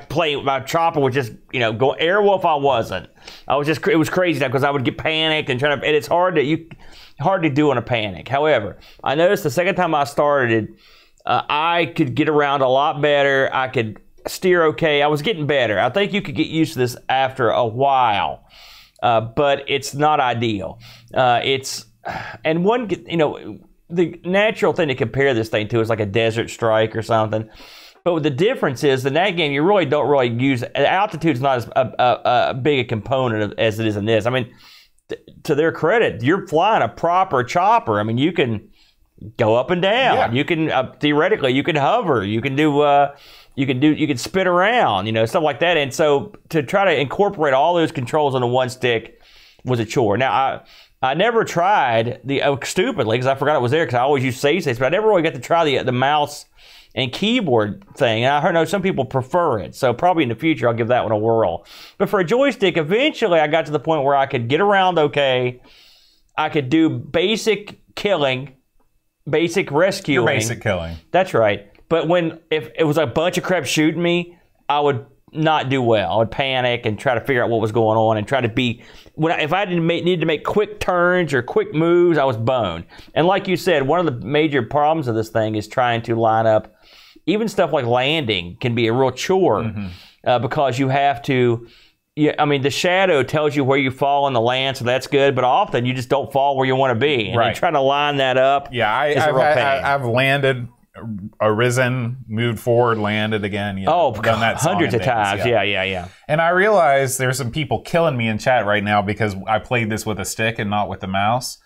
chopper was just, go Airwolf. I wasn't. It was crazy because I would get panicked and and it's hard to do in a panic. However, I noticed the second time I started, I could get around a lot better. I could steer okay. I was getting better. I think you could get used to this after a while, but it's not ideal. The natural thing to compare this thing to is like a Desert Strike or something. But the difference is, in that game, you really don't use altitude is not as big a component as it is in this. I mean, to their credit, you're flying a proper chopper. I mean, you can go up and down. Yeah. You can theoretically you can hover. You can spin around. Stuff like that. And so to try to incorporate all those controls onto one stick was a chore. Now I never tried stupidly because I forgot it was there because I always use save states, but I never really got to try the mouse and keyboard thing. And I know some people prefer it, so probably in the future I'll give that one a whirl. But for a joystick, eventually I got to the point where I could get around okay. I could do basic killing, basic rescuing. Your basic killing. That's right. But if it was a bunch of crap shooting me, I would not do well. I would panic and try to figure out what was going on and try to be... If I needed to make quick turns or quick moves, I was boned. And like you said, one of the major problems of this thing is trying to line up. Even stuff like landing can be a real chore because you have to... the shadow tells you where you fall on the land, so that's good, but often you just don't fall where you want to be. And right. trying to line that up is a real pain. I've landed... arisen, moved forward, landed again. Done that hundreds of times. Yeah. And I realize there's some people killing me in chat right now because I played this with a stick and not with the mouse.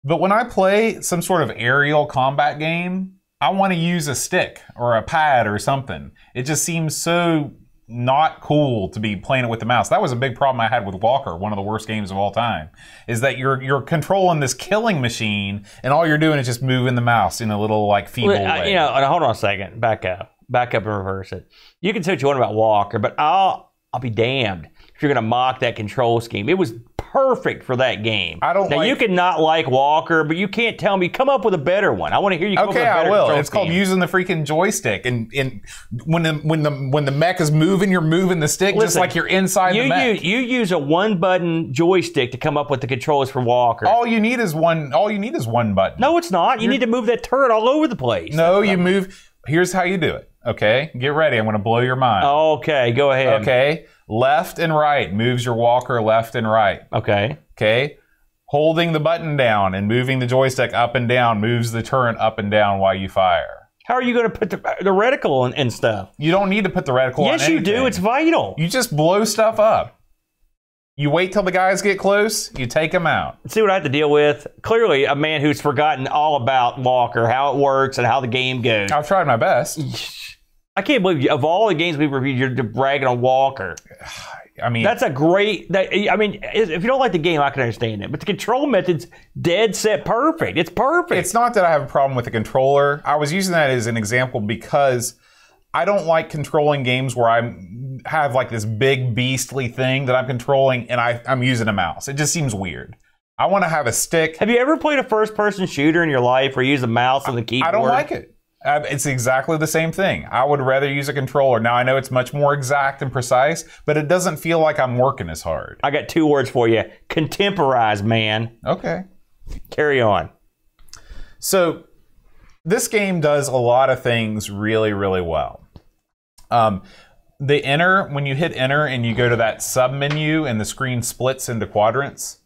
But when I play some sort of aerial combat game, I want to use a stick or a pad or something. It just seems so not cool to be playing it with the mouse. That was a big problem I had with Walker, one of the worst games of all time, is that you're controlling this killing machine and all you're doing is just moving the mouse in a little feeble way. Hold on a second. Back up and reverse it. You can say what you want about Walker, but I'll be damned if you're going to mock that control scheme. It was perfect for that game. You can not like Walker, but you can't tell me, come up with a better one. I want to hear you come up with a better control scheme. It's called using the freaking joystick. And when the mech is moving, you're moving the stick just like you're inside the mech. You use a one-button joystick to come up with the controls for Walker. All you need is one button. No, it's not. You need to move that turret all over the place. No, you move. Here's how you do it. Okay? Get ready. I'm going to blow your mind. Okay, go ahead. Okay? Left and right moves your walker left and right. Okay. Okay? Holding the button down and moving the joystick up and down moves the turret up and down while you fire. How are you going to put the reticle and stuff? You don't need to put the reticle on anything. Yes, you do. It's vital. You just blow stuff up. You wait till the guys get close, you take them out. See what I have to deal with? Clearly, a man who's forgotten all about Walker, how it works, and how the game goes. I've tried my best. I can't believe of all the games we've reviewed, you're bragging on Walker. I mean, that's a great. If you don't like the game, I can understand it. But the control method's dead set perfect. It's perfect. It's not that I have a problem with the controller. I was using that as an example because I don't like controlling games where I have this big beastly thing that I'm controlling and I'm using a mouse. It just seems weird. I want to have a stick. Have you ever played a first-person shooter in your life where you use a mouse and the keyboard? I don't like it. It's exactly the same thing. I would rather use a controller. Now, I know it's much more exact and precise, but it doesn't feel like I'm working as hard. I got 2 words for you. Contemporize, man. Okay. Carry on. So, this game does a lot of things really, really well. When you hit enter and you go to that sub-menu and the screen splits into quadrants,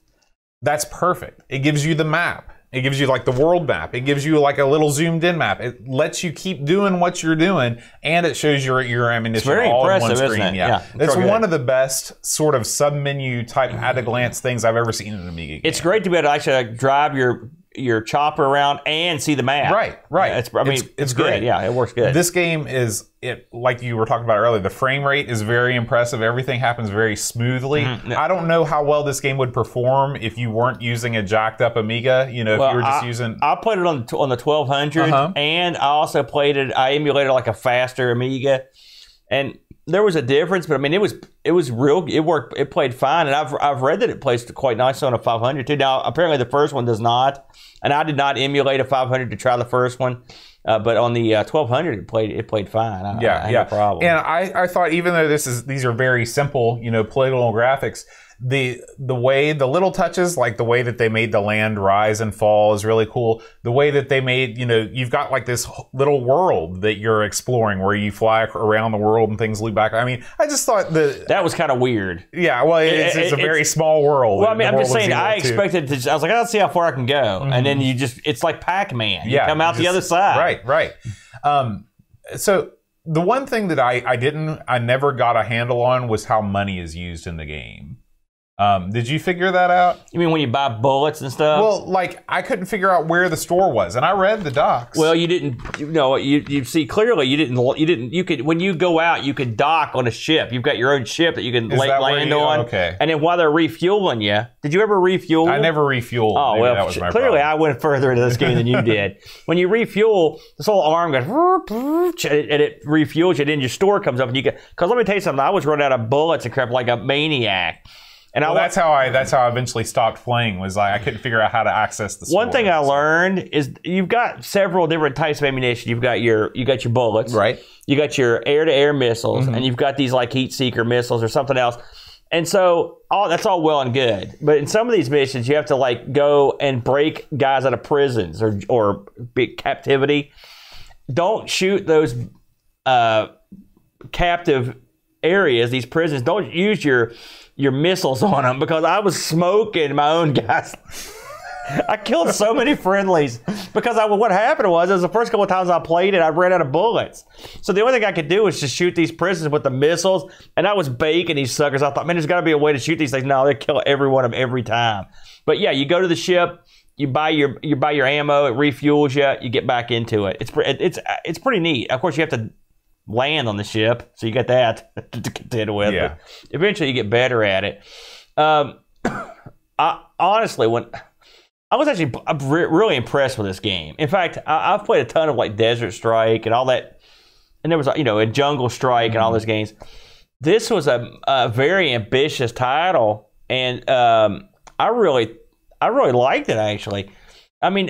that's perfect. It gives you the map. It gives you the world map. It gives you a little zoomed in map. It lets you keep doing what you're doing, and it shows your ammunition all in one screen. Isn't it? Yeah. It's one of the best sort of sub-menu type at-a-glance things I've ever seen in an Amiga game. It's great to be able to actually drive your your chopper around and see the map. Right. It's good. great. Yeah, it works good. This game is like you were talking about earlier. The frame rate is very impressive. Everything happens very smoothly. I don't know how well this game would perform if you weren't using a jacked up Amiga. You know, if you were just using. I played it on the 1200, and I also played it. I emulated like a faster Amiga, and there was a difference, but I mean, it was real. It worked. It played fine, and I've read that it plays quite nice on a 500 too. Now, apparently, the first one does not, and I did not emulate a 500 to try the first one, but on the 1200, it played fine. I had no problem. And I thought, even though these are very simple, polygonal graphics, the way the little touches, like the way that they made the land rise and fall, is really cool. The way that they made, you've got like this little world that you're exploring where you fly around the world and things loop back. I mean, I just thought that was kind of weird. Yeah, well, it's a very small world. Well, I mean, I'm just saying, I expected to. I was like, I'll see how far I can go, and then it's like Pac-Man. You come out the other side. Right. So the one thing that I never got a handle on was how money is used in the game. Did you figure that out? You mean when you buy bullets and stuff? Well, like, I couldn't figure out where the store was, and I read the docs. Well, you didn't. You see clearly. You didn't. You could, when you go out, you could dock on a ship. You've got your own ship that you can land on. Okay. And then while they're refueling you, did you ever refuel? I never refueled. Oh, Maybe well, that was my clearly problem. I went further into this game than you did. When you refuel, this whole arm goes, and it refuels you. Then your store comes up, and you get. Because let me tell you something. I was running out of bullets and crap like a maniac. And that's how I eventually stopped playing. Was like I couldn't figure out how to access the store. One thing I learned is you've got several different types of ammunition. You've got your bullets, right? You got your air-to-air missiles, and you've got these like heat seeker missiles or something else. And so that's all well and good, but in some of these missions, you have to like go and break guys out of prisons or big captivity. Don't shoot those captive areas, these prisons. Don't use your missiles on them, because I was smoking my own guys. I killed so many friendlies because what happened was the first couple of times I played it, I ran out of bullets. So the only thing I could do was just shoot these prisoners with the missiles, and I was baking these suckers. I thought, man, there's got to be a way to shoot these things. No, they kill every one of them every time. But yeah, you go to the ship, you buy your ammo, it refuels you, you get back into it. It's pretty neat. Of course, you have to land on the ship, so you got that to contend with. Yeah. But eventually you get better at it. Honestly, when I was actually really impressed with this game. In fact, I've played a ton of like Desert Strike and all that, and there was and Jungle Strike and all those games. This was a very ambitious title, and I really liked it actually. I mean,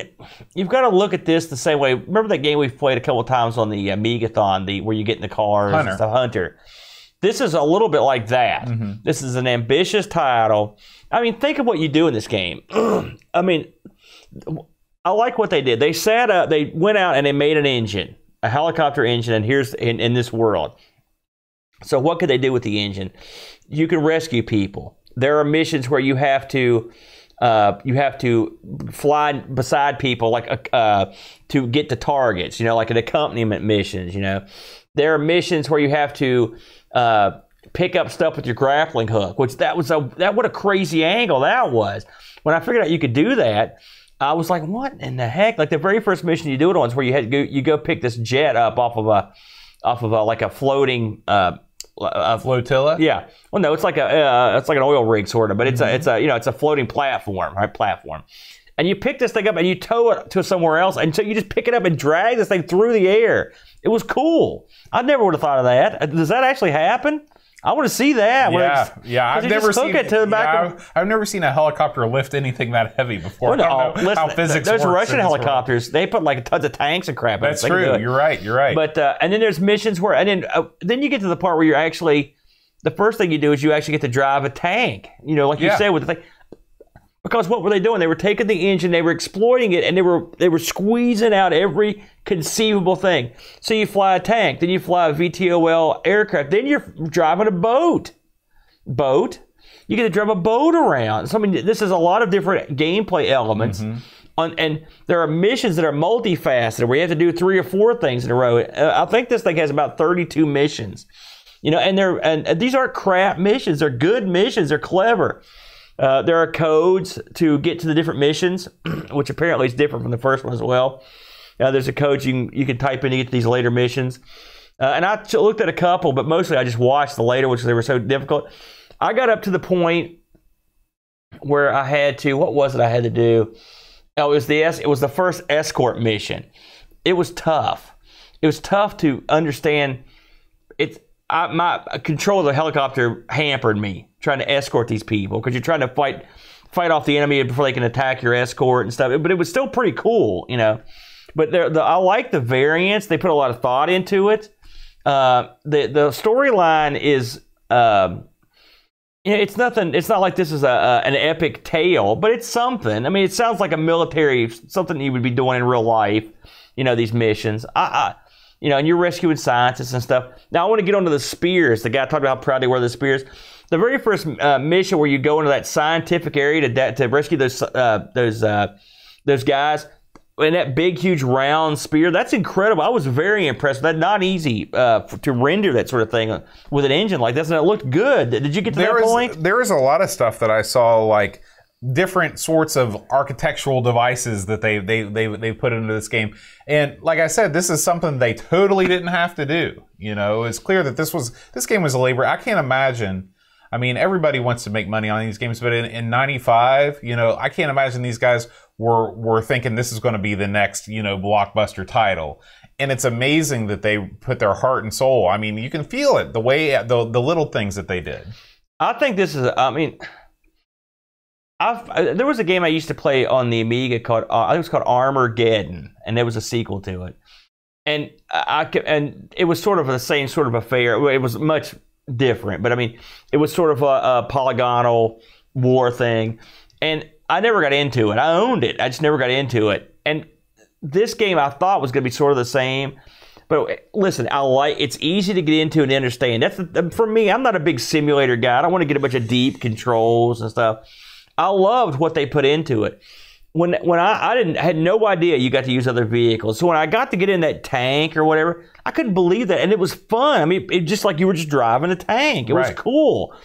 you've got to look at this the same way. Remember that game we've played a couple of times on the Amigathon, where you get in the cars and stuff, Hunter. This is a little bit like that. This is an ambitious title. I mean, think of what you do in this game. I mean, I like what they did. They they went out and they made an engine, a helicopter engine, and here's in this world. So what could they do with the engine? You can rescue people. There are missions where you have to fly beside people, like to get to targets. Like an accompaniment missions. There are missions where you have to pick up stuff with your grappling hook. Which what a crazy angle that was. When I figured out you could do that, I was like, what in the heck? Like the very first mission you do it on is where you go pick this jet up off of like a floating. A flotilla? Yeah. Well, no, it's like an oil rig sort of, but it's a floating platform, right? Platform, and you pick this thing up and you tow it to somewhere else, and so you just pick it up and drag this thing through the air. It was cool. I never would have thought of that. Does that actually happen? I want to see that. Yeah. I've never seen it to the back. I've never seen a helicopter lift anything that heavy before. Well, no, I don't know how physics works. Those Russian helicopters, they put like tons of tanks and crap. That's true. You're right. But and then there's missions where, and then you get to the part where you're actually, the first thing you do is you actually get to drive a tank. Like you said with the thing. Because what were they doing? They were taking the engine, they were exploiting it, and they were squeezing out every conceivable thing. So you fly a tank, then you fly a VTOL aircraft, then you're driving a boat. You get to drive a boat around. So I mean, this is a lot of different gameplay elements. And there are missions that are multifaceted where you have to do 3 or 4 things in a row. I think this thing has about 32 missions. And these aren't crap missions. They're good missions. They're clever. There are codes to get to the different missions, which apparently is different from the first one as well. There's a code you can type in to get to these later missions. And I looked at a couple, but mostly I just watched the later, which they were so difficult. I got up to the point where I had to, what was it I had to do? Oh, it was the first escort mission. It was tough. It was tough to understand. My control of the helicopter hampered me trying to escort these people because you're trying to fight off the enemy before they can attack your escort and stuff. But it was still pretty cool, you know. But I like the variants. They put a lot of thought into it. The storyline is, it's nothing. It's not like this is an epic tale, but it's something. I mean, it sounds like a military something you would be doing in real life. You know, these missions. And you're rescuing scientists and stuff. Now, I want to get onto the spears. The guy talked about how proud they were of the spears. The very first mission where you go into that scientific area to rescue those guys. And that big, huge, round spear, that's incredible. I was very impressed. That's not easy to render that sort of thing with an engine like this, and it looked good. Did you get to that point? There is a lot of stuff that I saw, like different sorts of architectural devices that they put into this game. And like I said, this is something they totally didn't have to do. You know, it's clear that this game was a labor. I can't imagine. I mean, everybody wants to make money on these games, but in 95, you know, I can't imagine these guys were thinking this is going to be the next, you know, blockbuster title. And it's amazing that they put their heart and soul. I mean, you can feel it, the way, the little things that they did. I think this is, I mean, there was a game I used to play on the Amiga called, I think it was called Armageddon, and there was a sequel to it. And it was sort of the same sort of affair. It was much different, but I mean, it was sort of a polygonal war thing, and I never got into it. I owned it. I just never got into it. And this game I thought was going to be sort of the same. But listen, it's easy to get into and understand. For me, I'm not a big simulator guy. I don't want to get a bunch of deep controls and stuff. I loved what they put into it. When I had no idea you got to use other vehicles. So when I got to get in that tank or whatever, I couldn't believe that. And it was fun. I mean, it just like you were just driving a tank. It was cool.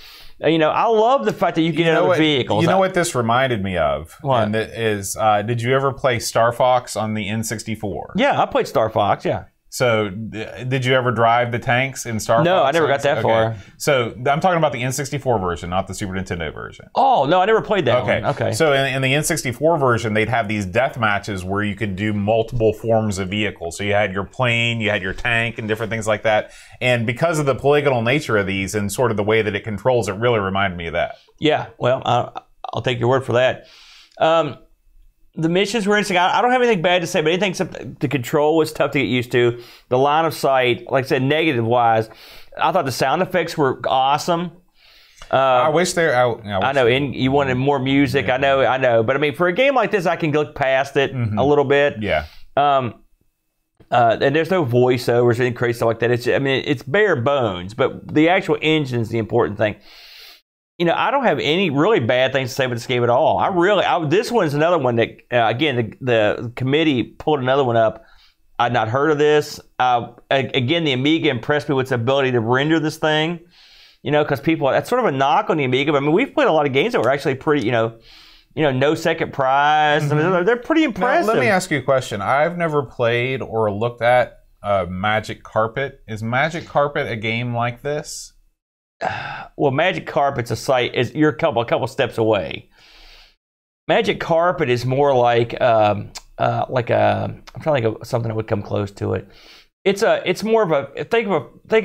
You know, I love the fact that you get in other vehicles. You know what this reminded me of? What? And it is, did you ever play Star Fox on the N64? Yeah, I played Star Fox, yeah. So, did you ever drive the tanks in Star Fox? No, I never got that far. So, I'm talking about the N64 version, not the Super Nintendo version. Oh, no, I never played that one. Okay. So, in the N64 version, they'd have these death matches where you could do multiple forms of vehicles. So, you had your plane, you had your tank, and different things like that. And because of the polygonal nature of these and sort of the way that it controls, it really reminded me of that. Yeah, well, I'll take your word for that. The missions were interesting. I don't have anything bad to say, but anything except the control was tough to get used to. The line of sight, like I said, negative-wise, I thought the sound effects were awesome. I wish there. I know, and you wanted more music. Yeah. I know. But I mean, for a game like this, I can look past it a little bit. Yeah. And there's no voiceovers or anything crazy stuff like that. It's bare bones, but the actual engine is the important thing. You know, I don't have any really bad things to say about this game at all. This one's another one that, again, the committee pulled another one up. I'd not heard of this. Again, the Amiga impressed me with its ability to render this thing. You know, because that's sort of a knock on the Amiga. But I mean, we've played a lot of games that were actually pretty, no second prize. I mean, they're pretty impressive. Now, let me ask you a question. I've never played or looked at Magic Carpet. Is Magic Carpet a game like this? Well, Magic Carpet's a site. You're a couple steps away. Magic Carpet is more like I'm trying to think of something that would come close to it. It's more of a think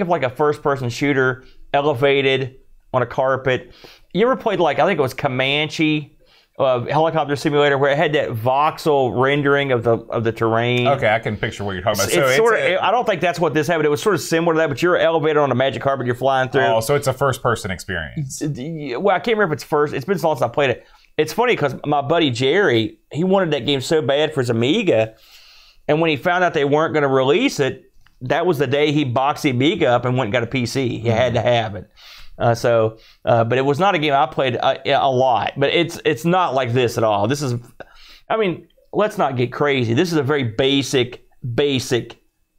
of like a first person shooter elevated on a carpet. You ever played I think it was Comanche? Helicopter simulator where it had that voxel rendering of the terrain. Okay, I can picture what you're talking about. I don't think that's what this had, but it was sort of similar to that. But you're elevated on a magic carpet, you're flying through. Oh, so it's a first-person experience. Well, I can't remember if it's first. It's been so long since I played it. It's funny because my buddy Jerry, he wanted that game so bad for his Amiga, and when he found out they weren't going to release it, that was the day he boxed the Amiga up and went and got a PC. He had to have it. But it was not a game I played a lot. But it's not like this at all. This is, I mean, let's not get crazy. This is a very basic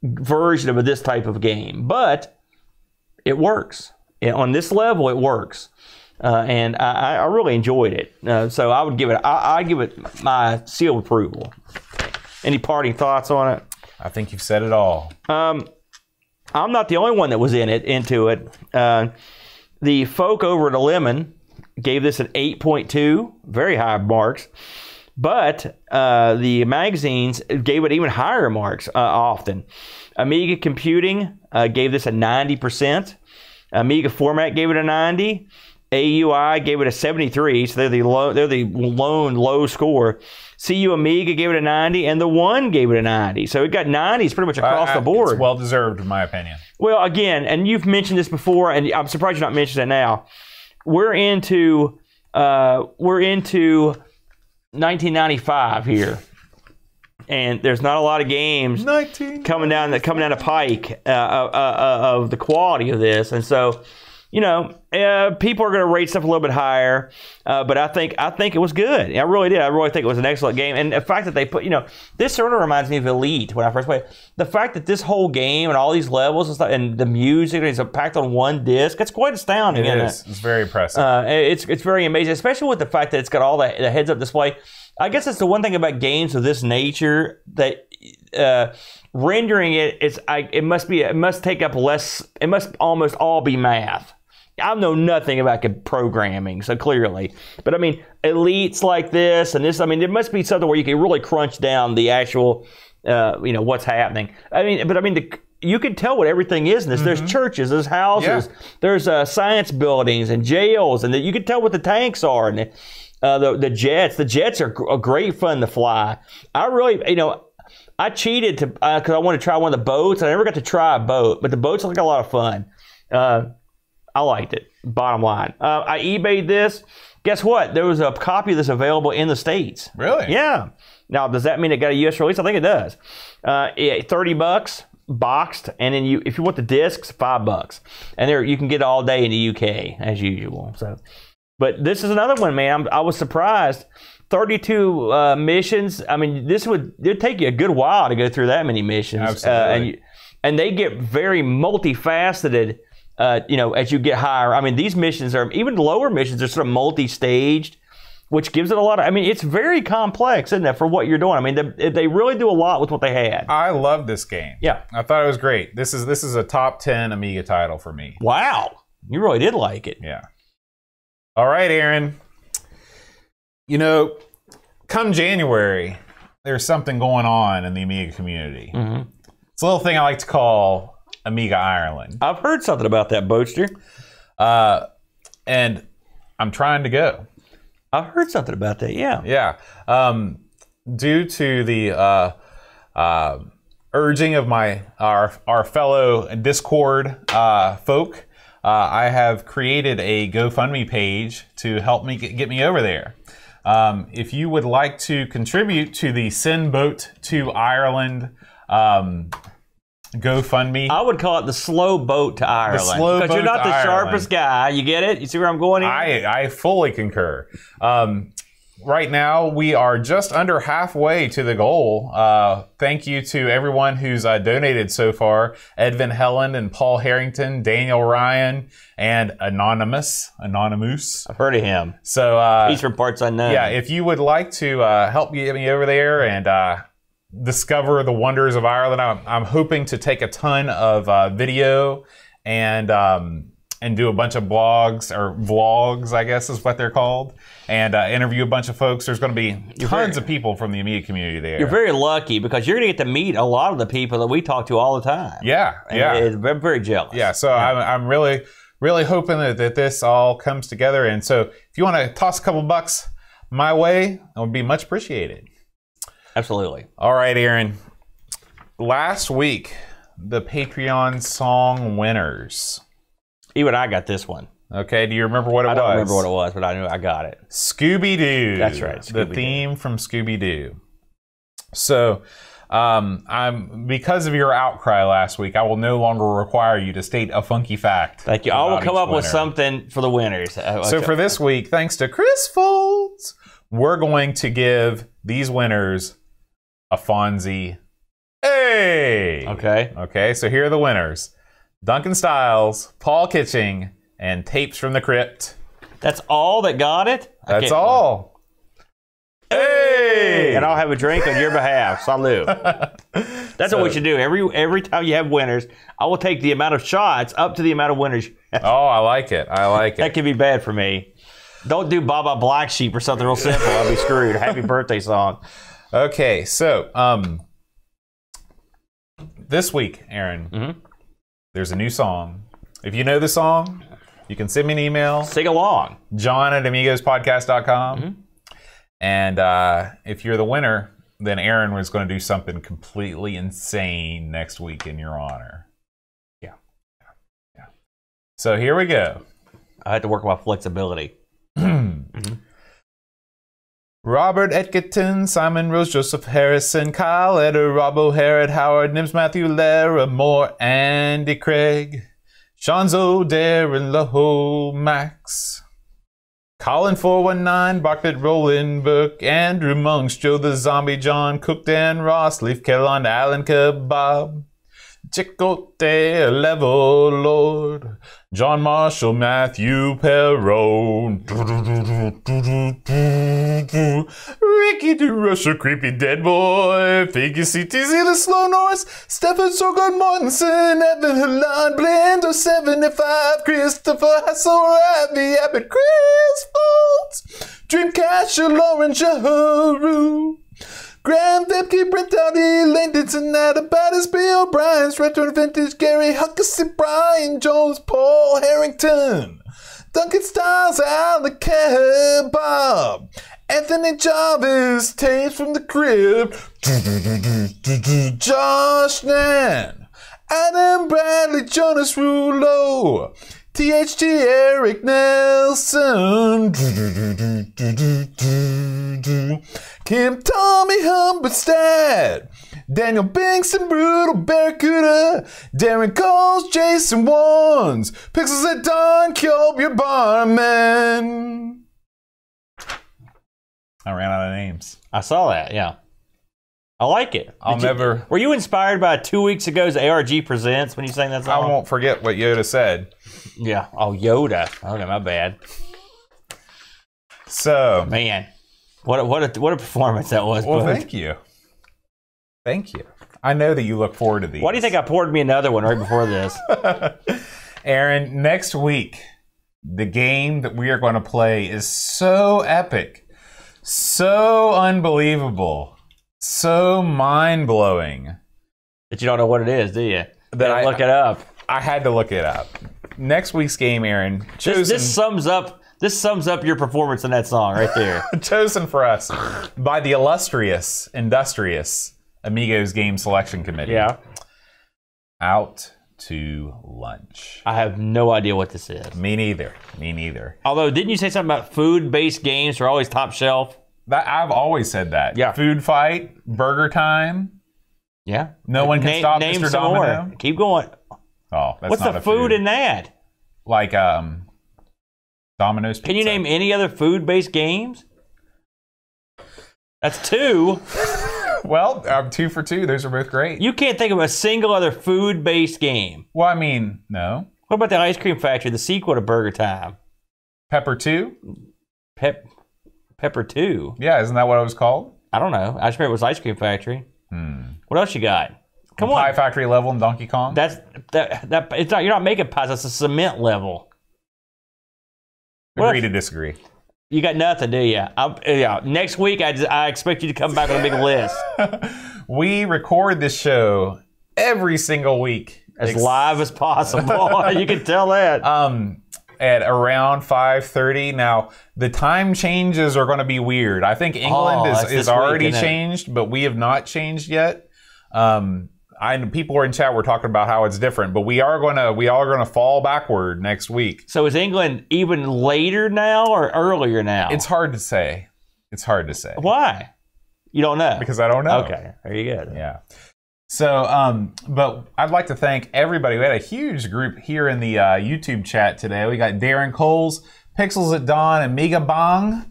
version of this type of game. But it works. On this level, it works. and I really enjoyed it. So I would give it. I give it my seal of approval. Any parting thoughts on it? I think you've said it all. I'm not the only one that was into it. The folk over at Lemon gave this an 8.2, very high marks. But the magazines gave it even higher marks often. Amiga Computing gave this a 90%. Amiga Format gave it a 90. AUI gave it a 73, so they're the lone low score. CU Amiga gave it a 90, and the One gave it a 90. So it got 90s pretty much across the board. It's well deserved, in my opinion. Well, again, and you've mentioned this before, and I'm surprised you're not mentioning it now. We're into 1995 here, and there's not a lot of games coming down the pike of the quality of this, and so. People are going to rate stuff a little bit higher, but I think it was good. I really did. I really think it was an excellent game. And the fact that they put, this sort of reminds me of Elite when I first played. The fact that this whole game and all these levels and stuff and the music is packed on one disc, it's quite astounding. It is. It's very impressive. It's very amazing, especially with the fact that it's got all the heads-up display. I guess it's the one thing about games of this nature that rendering it must take up less. It must almost all be math. I know nothing about programming, so clearly. But I mean, elites like this and this, I mean, there must be something where you can really crunch down the actual, what's happening. You can tell what everything is in this. There's churches, there's houses, there's science buildings and jails, and you can tell what the tanks are and the jets. The jets are great fun to fly. I really, I cheated because I wanted to try one of the boats. I never got to try a boat, but the boats look like a lot of fun. I liked it, bottom line. I eBayed this. Guess what? There was a copy of this available in the States. Really? Yeah. Now, does that mean it got a U.S. release? I think it does. $30 boxed, and then if you want the discs, $5. And you can get it all day in the U.K. as usual. So, but this is another one, man. I was surprised. 32 missions. I mean, it'd take you a good while to go through that many missions. Absolutely. And they get very multifaceted. As you get higher, I mean, these missions are, even lower missions are sort of multi-staged, which gives it a lot of, I mean, it's very complex, isn't it, for what you're doing? I mean, they really do a lot with what they had. I love this game. Yeah. I thought it was great. This is a top 10 Amiga title for me. Wow. You really did like it. Yeah. All right, Aaron. Come January, there's something going on in the Amiga community. Mm-hmm. It's a little thing I like to call Amiga Ireland. I've heard something about that, Boatster. And I'm trying to go. I've heard something about that, yeah. Yeah. Due to the urging of our fellow Discord folk, I have created a GoFundMe page to help me get me over there. If you would like to contribute to the Send Boat to Ireland GoFundMe. I would call it the slow boat to Ireland. Because you're not the sharpest guy. You get it? You see where I'm going here? I fully concur. Right now, we are just under halfway to the goal. Thank you to everyone who's donated so far. Edvin Helland and Paul Harrington, Daniel Ryan, and Anonymous. I've heard of him. So he's from parts unknown. Yeah, if you would like to help get me over there and discover the wonders of Ireland, I'm hoping to take a ton of video and do a bunch of blogs or vlogs, I guess is what they're called, and interview a bunch of folks. There's going to be tons of people from the Amiga community there. You're very lucky because you're going to get to meet a lot of the people that we talk to all the time. Yeah, and I'm very jealous. Yeah, so I'm really hoping that this all comes together. And so if you want to toss a couple bucks my way, it would be much appreciated. Absolutely. All right, Aaron. Last week, the Patreon song winners. Even I got this one. Okay, do you remember what it was? I don't remember what it was, but I knew I got it. Scooby-Doo. That's right, The theme from Scooby-Doo. So, because of your outcry last week, I will no longer require you to state a funky fact. Thank you. I will come up with something for the winners. So for this week, thanks to Chris Folds, we're going to give these winners a Fonzie. Hey! Okay, so here are the winners. Duncan Styles, Paul Kitching, and Tapes from the Crypt. That's all that got it? That's all. Hey! And I'll have a drink on your behalf. Salute. That's what we should do. Every time you have winners, I will take the amount of shots up to the amount of winners. Oh, I like it. I like it. That could be bad for me. Don't do Baba Black Sheep or something real simple. I'll be screwed. Happy birthday song. Okay, so this week, Aaron, there's a new song. If you know the song, you can send me an email. Sing along. John@amigospodcast.com. And if you're the winner, then Aaron was going to do something completely insane next week in your honor. Yeah. So here we go. I had to work on my flexibility. Robert Edgerton, Simon Rose, Joseph Harrison, Kyle Eder, Robbo, Herod, Howard, Nims, Matthew, Lara, Moore, Andy Craig, Shanzo, Darren, Loho, Max, Colin 419, Bartlett, Roland, Burke, Andrew Monks, Joe the Zombie, John Cook, Dan Ross, Leaf Kellon, Alan Kebab, Chicote, Level Lord, John Marshall, Matthew Perrone, Ricky DeRusher, Creepy Dead Boy, Figgy CTZ, The Slow Norris, Stefan Sorgon Mortensen, Evan Halan, Blender 75, Christopher Hassel, Abby Abbott, Chris Foltz, Dreamcatcher, Lauren Jaharu, Graham Vepke, Brent Dowdy, Lane Dinson, Adabatis, Bill O'Brien's Retro Vintage, Gary Huckasy, Brian Jones, Paul Harrington, Duncan Styles, Alec Kebab, Anthony Jarvis, Tapes from the Crib, Josh Nan, Adam Bradley, Jonas Rulo, THG, Eric Nelson, Kim Tommy Humberstad, Daniel Bingston, Brutal Barracuda, Darren Coles, Jason Wands, Pixels at Dawn, Kyob, your barman. I ran out of names. I saw that, yeah. I like it. Were you inspired by 2 weeks ago's ARG Presents when you sang that song? I won't forget what Yoda said. Yeah. Oh, Yoda. Okay, my bad. So, man, what a performance that was. Well, thank you. Thank you. I know that you look forward to these. Why do you think I poured me another one right before this? Aaron, next week, the game that we are going to play is so epic, so unbelievable, so mind-blowing. That you don't know what it is, do you? That I look it up. I had to look it up. Next week's game, Aaron, this sums up your performance in that song right there. Chosen for us by the illustrious, industrious Amigos Game Selection Committee. Yeah. Out to lunch. I have no idea what this is. Me neither. Me neither. Although, didn't you say something about food-based games are always top shelf? I've always said that. Yeah. Food fight, burger time. Yeah. No one can stop name Mr. some Domino. more. Keep going. Oh, that's What's not the a food in that? Like Domino's Pizza. Can you name any other food-based games? That's two. Well, 2 for 2. Those are both great. You can't think of a single other food-based game. Well, I mean, no. What about the Ice Cream Factory, the sequel to Burger Time? Pepper 2? Pepper 2? Yeah, isn't that what it was called? I don't know. I just remember it was Ice Cream Factory. What else you got? Come on. Pie Factory level in Donkey Kong? It's not. You're not making pies. That's a cement level. Agree to disagree. You got nothing, do you? Yeah. Next week, I expect you to come back with a big list. We record this show every single week. As live as possible. You can tell that. At around 5:30. Now, the time changes are going to be weird. I think England is already changed, but we have not changed yet. People are in chat. We're talking about how it's different, but we are going to fall backward next week. So is England even later now or earlier now? It's hard to say. Why? You don't know? Because I don't know. Okay, there you go. Yeah. So, but I'd like to thank everybody. We had a huge group here in the YouTube chat today. We got Darren Coles, Pixels at Dawn, Amiga Bong,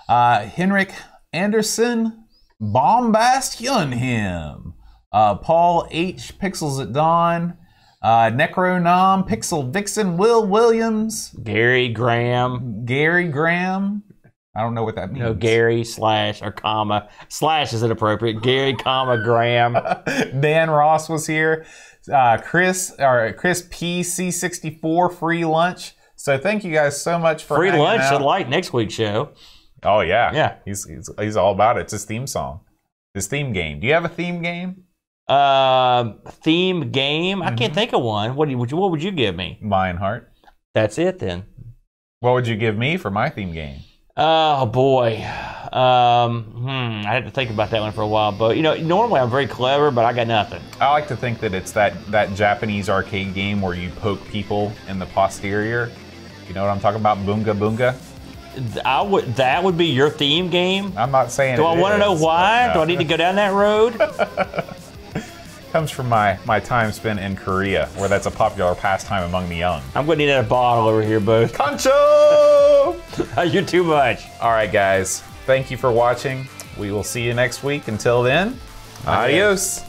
Henrik Anderson, Bombast Hyunhim, Paul H, Pixels at Dawn, Necronom, Pixel Vixen, Will Williams, Gary Graham. Gary Graham. I don't know what that means. No, Gary slash or comma. Slash is inappropriate. Gary, comma, Graham. Dan Ross was here. Chris PC64, free lunch. So thank you guys so much for Free hanging lunch. out. I like next week's show. Oh yeah, Yeah. He's all about it. It's his theme song, his theme game. Do you have a theme game? Theme game. I can't think of one. What would you give me? Lionheart. That's it then. What would you give me for my theme game? Oh boy. I had to think about that one for a while. But normally I'm very clever, but I got nothing. I like to think that it's that Japanese arcade game where you poke people in the posterior. You know what I'm talking about? Boonga Boonga. That would be your theme game. I'm not saying. Do I want to know why? No. Do I need to go down that road? Comes from my time spent in Korea, where that's a popular pastime among the young. I'm going to need a bottle over here, bud. Concho! You're too much. All right, guys. Thank you for watching. We will see you next week. Until then, adios.